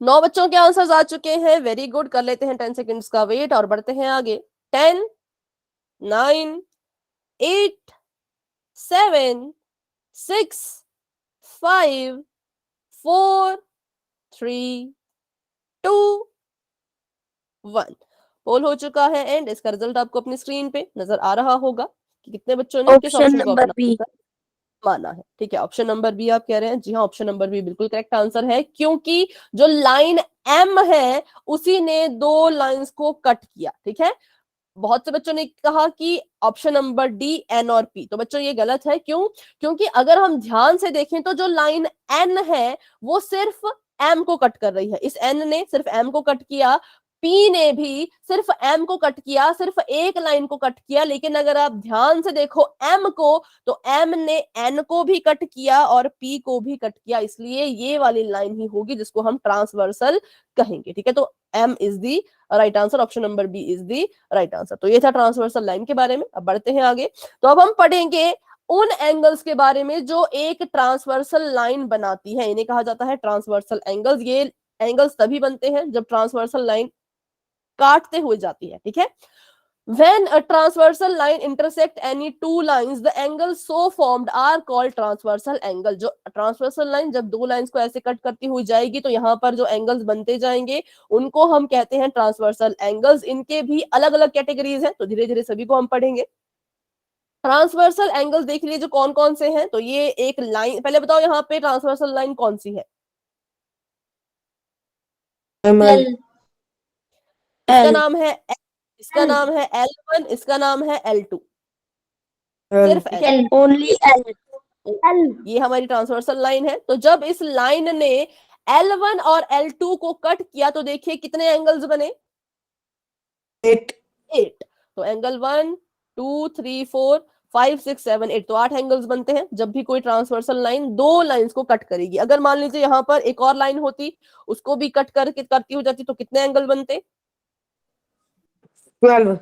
Speaker 1: नौ बच्चों के आंसर्स आ चुके हैं। वेरी गुड, कर लेते हैं 10 सेकंड्स का वेट और बढ़ते हैं आगे। 10, 9, 8, 7, 6, 5, 4, 3, 2, 1। पोल हो चुका है एंड इसका रिजल्ट आपको अपनी स्क्रीन पे नजर आ रहा होगा कि कितने बच्चों ने किस
Speaker 5: ऑप्शन
Speaker 1: ऑप्शन को
Speaker 5: नंबर
Speaker 1: अपना
Speaker 5: बी।
Speaker 1: आंसर माना है। ठीक है, ऑप्शन नंबर बी आप कह रहे हैं। जी हाँ, ऑप्शन नंबर बी बिल्कुल करेक्ट आंसर है, क्योंकि जो लाइन एम है उसी ने दो लाइंस को कट किया। ठीक है, बहुत से बच्चों ने कहा कि ऑप्शन नंबर डी एन और पी। तो बच्चों ये गलत है। क्यों? क्योंकि अगर हम ध्यान से देखें तो जो लाइन एन है वो सिर्फ एम को कट कर रही है। इस एन ने सिर्फ एम को कट किया, पी ने भी सिर्फ एम को कट किया, सिर्फ एक लाइन को कट किया। लेकिन अगर आप ध्यान से देखो एम को, तो एम ने एन को भी कट किया और पी को भी कट किया। इसलिए ये वाली लाइन ही होगी जिसको हम ट्रांसवर्सल कहेंगे। ठीक है, तो M is the right answer, option number B is the right answer. तो ये था ट्रांसवर्सल लाइन के बारे में। अब बढ़ते हैं आगे। तो अब हम पढ़ेंगे उन एंगल्स के बारे में जो एक ट्रांसवर्सल लाइन बनाती है। इन्हें कहा जाता है ट्रांसवर्सल एंगल्स। ये एंगल्स तभी बनते हैं जब ट्रांसवर्सल लाइन काटते हुए जाती है। ठीक है, when a transversal line intersect any two lines, the angles so formed are called transversal angle। जो ट्रांसवर्सल लाइन जब दो लाइंस को ऐसे कट करती हुई जाएगी तो यहाँ पर जो एंगल्स बनते जाएंगे उनको हम कहते हैं ट्रांसवर्सल एंगल्स। इनके भी अलग अलग कैटेगरीज हैं, तो धीरे धीरे सभी को हम पढ़ेंगे। ट्रांसवर्सल एंगल्स देख लीजिए कौन कौन से हैं। तो ये एक लाइन, पहले बताओ यहाँ पे ट्रांसवर्सल लाइन कौन सी है? इसका नाम है इसका नाम है L1, इसका नाम है L2। सिर्फ L,
Speaker 5: ओनली एल।
Speaker 1: ये हमारी ट्रांसवर्सल लाइन है। तो जब इस लाइन ने L1 और L2 को कट किया तो देखिए कितने एंगल्स बने?
Speaker 2: 8।
Speaker 1: तो एंगल 1, 2, 3, 4, 5, 6, 7, 8, तो 8 एंगल्स बनते हैं जब भी कोई ट्रांसवर्सल लाइन दो लाइंस को कट करेगी। अगर मान लीजिए यहाँ पर एक और लाइन होती, उसको भी कट करती हो जाती, तो कितने एंगल बनते?
Speaker 2: 12,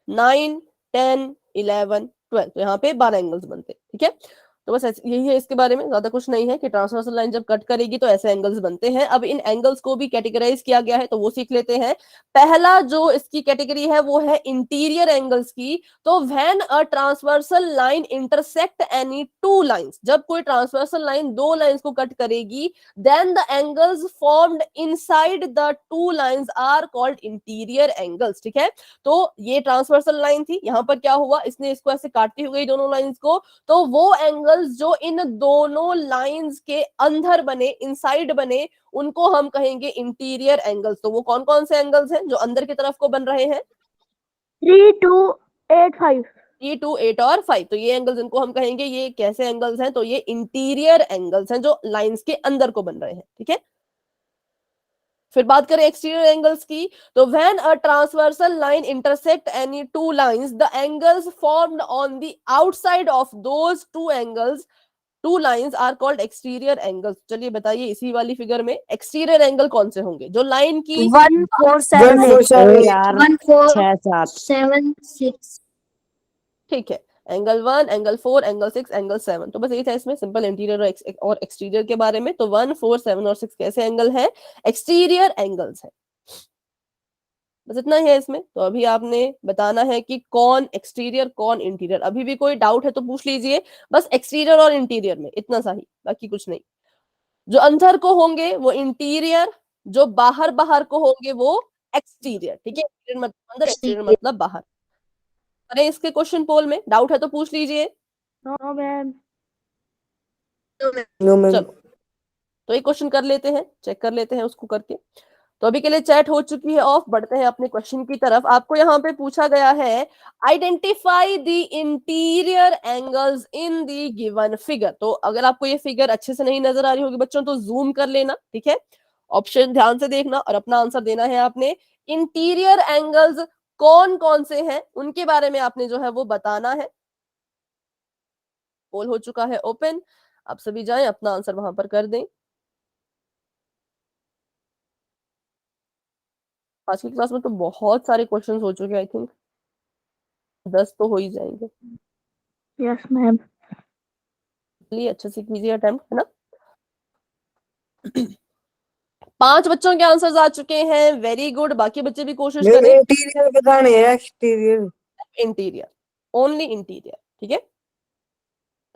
Speaker 1: 9, 10, 11, 12। तो यहाँ पे 12 एंगल्स बनते। ठीक है, तो बस यही है इसके बारे में, ज्यादा कुछ नहीं है कि ट्रांसवर्सल लाइन जब कट करेगी तो ऐसे एंगल्स बनते हैं। अब इन एंगल्स को भी कैटेगराइज किया गया है, तो वो सीख लेते हैं। पहला जो इसकी कैटेगरी है वो है इंटीरियर एंगल्स की। तो when a transversal line intersect any two lines, जब कोई ट्रांसवर्सल लाइन दो लाइंस को कट करेगी, then the angles formed inside the two lines are called interior angles. ठीक है, तो ये ट्रांसवर्सल लाइन थी, यहाँ पर क्या हुआ, इसने इसको ऐसे काटती हुई दोनों लाइंस को, तो वो एंगल्स जो इन दोनों लाइंस के अंदर बने, इनसाइड बने, उनको हम कहेंगे इंटीरियर एंगल्स। तो वो कौन कौन से एंगल्स हैं जो अंदर की तरफ को बन रहे हैं?
Speaker 5: 3, 2, 8, 5।
Speaker 1: 3, 2, 8 और 5। तो ये एंगल्स, इनको हम कहेंगे, ये कैसे एंगल्स हैं? तो ये इंटीरियर एंगल्स हैं जो लाइंस के अंदर को बन रहे हैं। ठीक है, फिर बात करें एक्सटीरियर एंगल्स की। तो when a transversal line intersect any two lines, the angles formed on the outside of those two lines are called exterior angles. चलिए बताइए इसी वाली फिगर में एक्सटीरियर एंगल कौन से होंगे? जो लाइन की
Speaker 5: 1, 4, 7
Speaker 2: 1, 4, 7,
Speaker 5: यार 1, 4, 7, 6
Speaker 1: ठीक है, एंगल 1, एंगल 4, एंगल 6, एंगल 7। तो बस यही था इसमें सिंपल इंटीरियर और एक्सटीरियर के बारे में। तो 1, 4, 7 और 6 कैसे एंगल हैं? एक्सटीरियर एंगल्स हैं। बस इतना ही है इसमें। तो अभी आपने बताना है कि कौन एक्सटीरियर कौन इंटीरियर। अभी भी कोई डाउट है तो पूछ लीजिए, बस एक्सटीरियर और इंटीरियर में इतना सा ही, बाकी कुछ नहीं। जो अंदर को होंगे वो इंटीरियर, जो बाहर बाहर को होंगे वो एक्सटीरियर। ठीक है, इंटीरियर मतलब अंदर, एक्सटीरियर मतलब बाहर। अरे इसके क्वेश्चन पोल में डाउट है तो पूछ लीजिए।
Speaker 5: No ma'am.
Speaker 2: No ma'am.
Speaker 1: चलो तो एक क्वेश्चन कर लेते हैं, चेक कर लेते हैं उसको करके। तो अभी के लिए चैट हो चुकी है ऑफ, बढ़ते हैं अपने क्वेश्चन की तरफ। आपको यहाँ पे पूछा गया है identify the interior angles in the given figure. तो अगर आपको ये फिगर अच्छे से नहीं नजर आ रही होगी बच्चों तो जूम कर लेना, ठीक है। ऑप्शन ध्यान से देखना और अपना आंसर देना है आपने। इंटीरियर एंगल्स कौन कौन से हैं उनके बारे में आपने जो है वो बताना है। पोल हो चुका है ओपन, आप सभी जाएं अपना आंसर वहां पर कर दें। आज की क्लास में तो बहुत सारे क्वेश्चंस हो चुके हैं, आई थिंक 10 तो हो ही जाएंगे।
Speaker 5: Yes ma'am.
Speaker 1: चलिए अच्छे से कीजिए अटेम्प्ट, है ना। 5 बच्चों के आंसर्स आ चुके हैं, वेरी गुड। बाकी बच्चे भी कोशिश
Speaker 2: मैम
Speaker 1: करें।
Speaker 2: इंटीरियर बताने है एक्सटीरियर?
Speaker 1: इंटीरियर, ओनली इंटीरियर, ठीक है।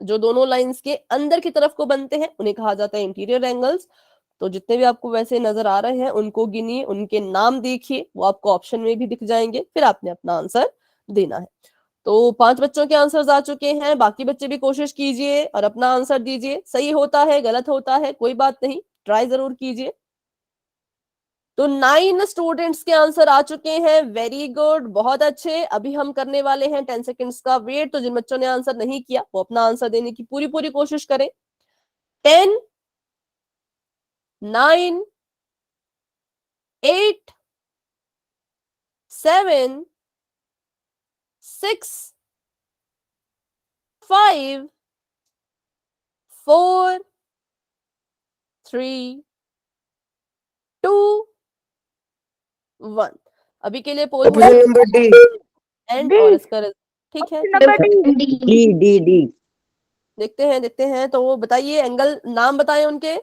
Speaker 1: जो दोनों लाइंस के अंदर की तरफ को बनते हैं उन्हें कहा जाता है इंटीरियर एंगल्स। तो जितने भी आपको वैसे नजर आ रहे हैं उनको गिनिए, उनके नाम देखिए, वो आपको ऑप्शन में भी दिख जाएंगे, फिर आपने अपना आंसर देना है। तो 5 बच्चों के आंसर्स आ चुके हैं, बाकी बच्चे भी कोशिश कीजिए और अपना आंसर दीजिए। सही होता है गलत होता है कोई बात नहीं, ट्राई जरूर कीजिए। तो 9 स्टूडेंट्स के आंसर आ चुके हैं, वेरी गुड, बहुत अच्छे। अभी हम करने वाले हैं 10 सेकेंड्स का वेट। तो जिन बच्चों ने आंसर नहीं किया वो अपना आंसर देने की पूरी पूरी कोशिश करें। 10, 9, 8, 7, 6, 5, 4, 3, 2, 1। अभी के लिए poll
Speaker 2: option number D.
Speaker 1: And
Speaker 5: D.
Speaker 1: और इसका ठीक है,
Speaker 5: number D.
Speaker 2: D D D.
Speaker 1: देखते हैं। तो वो बताइए एंगल, नाम बताएं उनके।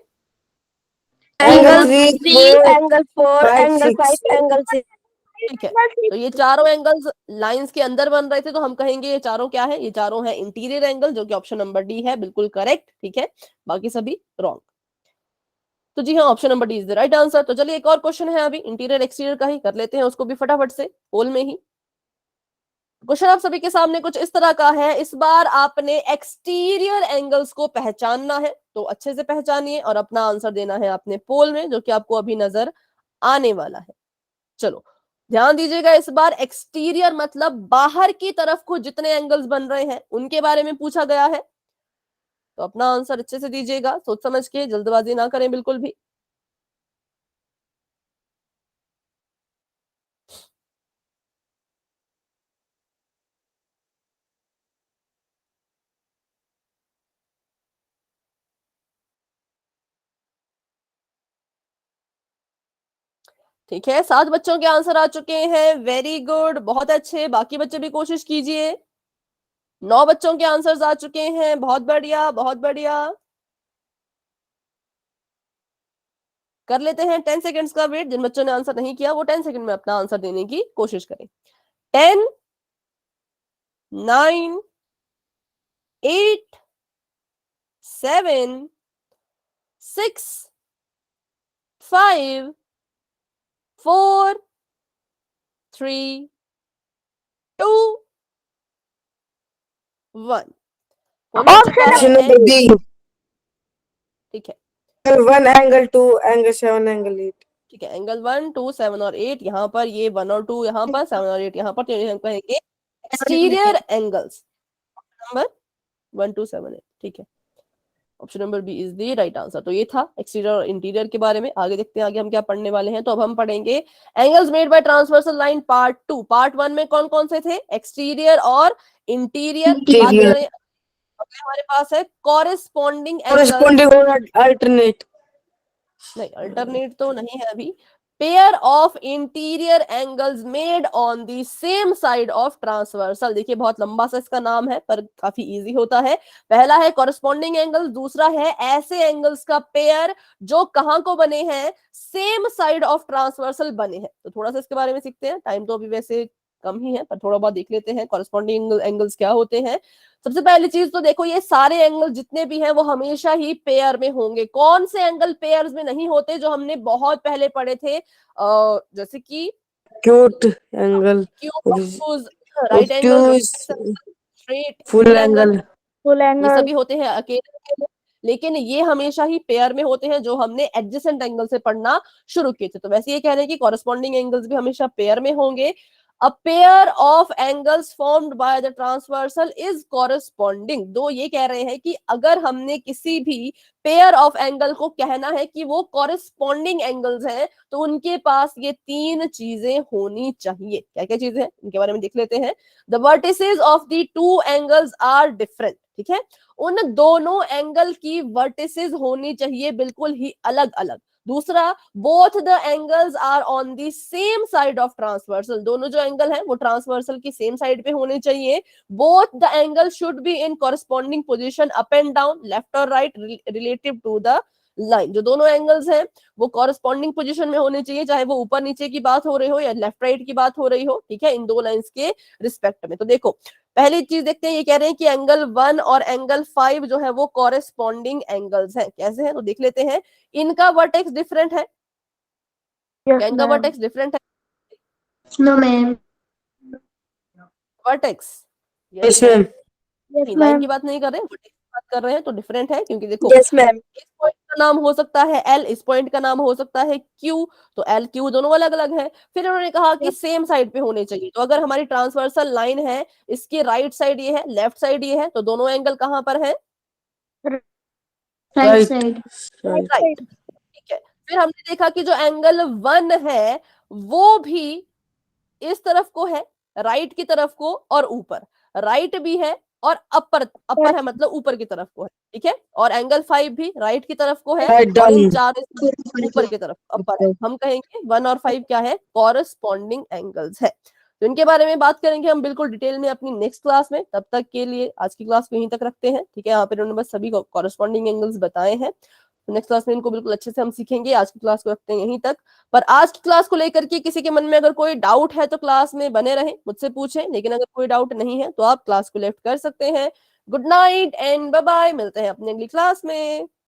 Speaker 2: Angle
Speaker 5: angle
Speaker 2: 3,
Speaker 5: 3, angle 4,
Speaker 2: 5,
Speaker 5: angle
Speaker 2: 6।
Speaker 5: 5, angle 6।
Speaker 1: ठीक है, तो ये चारों एंगल्स लाइंस के अंदर बन रहे थे तो हम कहेंगे ये चारों क्या है, ये चारों है इंटीरियर एंगल, जो कि ऑप्शन नंबर डी है, बिल्कुल करेक्ट, ठीक है। बाकी सभी रॉन्ग। तो जी हाँ, option number D is the right answer. तो चलिए एक और क्वेश्चन है अभी इंटीरियर एक्सटीरियर का ही कर लेते हैं उसको भी फटाफट से, पोल में ही। क्वेश्चन आप सभी के सामने कुछ इस तरह का है। इस बार आपने एक्सटीरियर एंगल्स को पहचानना है, तो अच्छे से पहचानिए और अपना आंसर देना है आपने पोल में, जो कि आपको अभी नजर आने वाला है। चलो ध्यान दीजिएगा, इस बार एक्सटीरियर मतलब बाहर की तरफ को जितने एंगल्स बन रहे हैं उनके बारे में पूछा गया है। तो अपना आंसर अच्छे से दीजिएगा, सोच समझ के, जल्दबाजी ना करें बिल्कुल भी। ठीक है, 7 बच्चों के आंसर आ चुके हैं, वेरी गुड, बहुत अच्छे। बाकी बच्चे भी कोशिश कीजिए। 9 बच्चों के आंसर्स आ चुके हैं, बहुत बढ़िया बहुत बढ़िया। कर लेते हैं 10 सेकेंड्स का वेट। जिन बच्चों ने आंसर नहीं किया वो 10 सेकेंड में अपना आंसर देने की कोशिश करें। 10, 9, 8, 7, 6, 5, 4, 3, 2, 1।
Speaker 2: Option number D.
Speaker 1: ठीक है,
Speaker 2: एंगल 1, एंगल 2, एंगल 7, एंगल 8।
Speaker 1: ठीक है, एंगल 1, 2, 7 और 8 यहाँ पर, ये 1 और 2 यहाँ पर, 7 और 8 यहाँ पर, तो हम कहेंगे एक्सटीरियर एंगल्स नंबर 1, 2, 7, 8। ठीक है, option number B is the right answer. तो ये था एक्सटीरियर और इंटीरियर के बारे में। आगे देखते हैं आगे हम क्या पढ़ने वाले हैं। तो अब हम पढ़ेंगे angles made by transversal line part 2। Part 1 में कौन कौन से थे? एक्सटीरियर और इंटीरियर। बात करें हमारे पास है कॉरेस्पॉन्डिंग एंगल।
Speaker 2: कॉरेस्पॉन्डिंग और अल्टरनेट।
Speaker 1: नहीं, अल्टरनेट तो नहीं है अभी। Pair of interior angles made on the same side of transversal. देखिए बहुत लंबा सा इसका नाम है पर काफी इजी होता है। पहला है कॉरस्पॉन्डिंग एंगल, दूसरा है ऐसे एंगल्स का पेयर जो कहां को बने हैं, सेम साइड ऑफ ट्रांसवर्सल बने हैं। तो थोड़ा सा इसके बारे में सीखते हैं, टाइम तो अभी वैसे कम ही है पर थोड़ा बहुत देख लेते हैं कॉरस्पॉन्डिंग एंगल्स क्या होते हैं। सबसे पहली चीज तो देखो ये सारे एंगल जितने भी हैं वो हमेशा ही पेयर में होंगे। कौन से एंगल पेयर्स में नहीं होते, जो हमने बहुत पहले पढ़े थे, जैसे कि
Speaker 2: cute angle,
Speaker 1: right angle,
Speaker 2: obtuse,
Speaker 1: straight,
Speaker 2: full angle.
Speaker 5: Full
Speaker 1: ये
Speaker 5: एंगल।
Speaker 1: सभी होते हैं अकेले अकेले, लेकिन ये हमेशा ही पेयर में होते हैं जो हमने एडजेसेंट एंगल से पढ़ना शुरू किए थे। तो वैसे ये कह रहे हैं कि कॉरस्पॉन्डिंग एंगल्स भी हमेशा पेयर में होंगे। A pair of angles formed by the transversal is corresponding. दो ये कह रहे हैं कि अगर हमने किसी भी पेयर ऑफ एंगल को कहना है कि वो कॉरस्पॉन्डिंग एंगल्स हैं, तो उनके पास ये तीन चीजें होनी चाहिए। क्या क्या चीजें हैं इनके बारे में देख लेते हैं। The vertices of the two angles are different, ठीक है, उन दोनों एंगल की वर्टिसेस होनी चाहिए बिल्कुल ही अलग अलग। दूसरा, both the angles are on the same side of transversal, दोनों जो एंगल हैं वो ट्रांसवर्सल की सेम साइड पे होने चाहिए। Both the angle should be in corresponding position up and down, left और right, relative to the line. जो दोनों एंगल्स हैं वो कॉरस्पॉन्डिंग पोजीशन में होने चाहिए, चाहे वो ऊपर नीचे की बात हो रही हो या लेफ्ट राइट की बात हो रही हो, ठीक है, इन दो लाइंस के रिस्पेक्ट में। तो देखो पहली चीज देखते हैं, ये कह रहे हैं कि एंगल 1 और एंगल 5 जो है वो कॉरेस्पॉन्डिंग एंगल्स हैं। कैसे हैं तो देख लेते हैं। इनका वर्टेक्स डिफरेंट है, क्या इनका वर्टेक्स डिफरेंट है?
Speaker 3: No, ma'am.
Speaker 1: Vertex
Speaker 2: yes ma'am.
Speaker 5: Yes
Speaker 1: line
Speaker 5: ma'am.
Speaker 1: की बात नहीं कर रहे हैं, वर्टेक्स की बात कर रहे हैं, तो डिफरेंट है। क्योंकि देखो
Speaker 5: यस मैम।
Speaker 1: इस पॉइंट का नाम हो सकता है एल, इस पॉइंट का नाम हो सकता है क्यू, तो एल क्यू दोनों अलग अलग है। फिर उन्होंने कहा कि सेम साइड पे होने चाहिए। तो अगर हमारी ट्रांसवर्सल लाइन है, इसकी राइट साइड ये है, लेफ्ट साइड ये है, तो दोनों एंगल कहां पर है?
Speaker 3: Right
Speaker 2: Right.
Speaker 3: side.
Speaker 1: राइट, ठीक है। फिर हमने देखा कि जो एंगल 1 है वो भी इस तरफ को है, राइट की तरफ को, और ऊपर राइट भी है और अपर अपर है, मतलब ऊपर की तरफ को है, ठीक है। और एंगल 5 भी राइट की तरफ को है
Speaker 2: Right
Speaker 1: और इन
Speaker 2: down.
Speaker 1: चार ऊपर की तरफ अपर है। हम कहेंगे 1 और 5 क्या है? कॉरस्पॉन्डिंग एंगल्स है। तो इनके बारे में बात करेंगे हम बिल्कुल डिटेल में अपनी नेक्स्ट क्लास में। तब तक के लिए आज की क्लास को यहीं तक रखते हैं, ठीक है। यहाँ पे उन्होंने बस सभी कॉरस्पॉन्डिंग एंगल्स बताए हैं, तो नेक्स्ट क्लास में इनको बिल्कुल अच्छे से हम सीखेंगे। आज की क्लास को रखते हैं यहीं तक। पर आज की क्लास को लेकर के किसी के मन में अगर कोई डाउट है तो क्लास में बने रहें, मुझसे पूछें, लेकिन अगर कोई डाउट नहीं है तो आप क्लास को लेफ्ट कर सकते हैं। Good night and bye bye, मिलते हैं अपनी अगली क्लास में।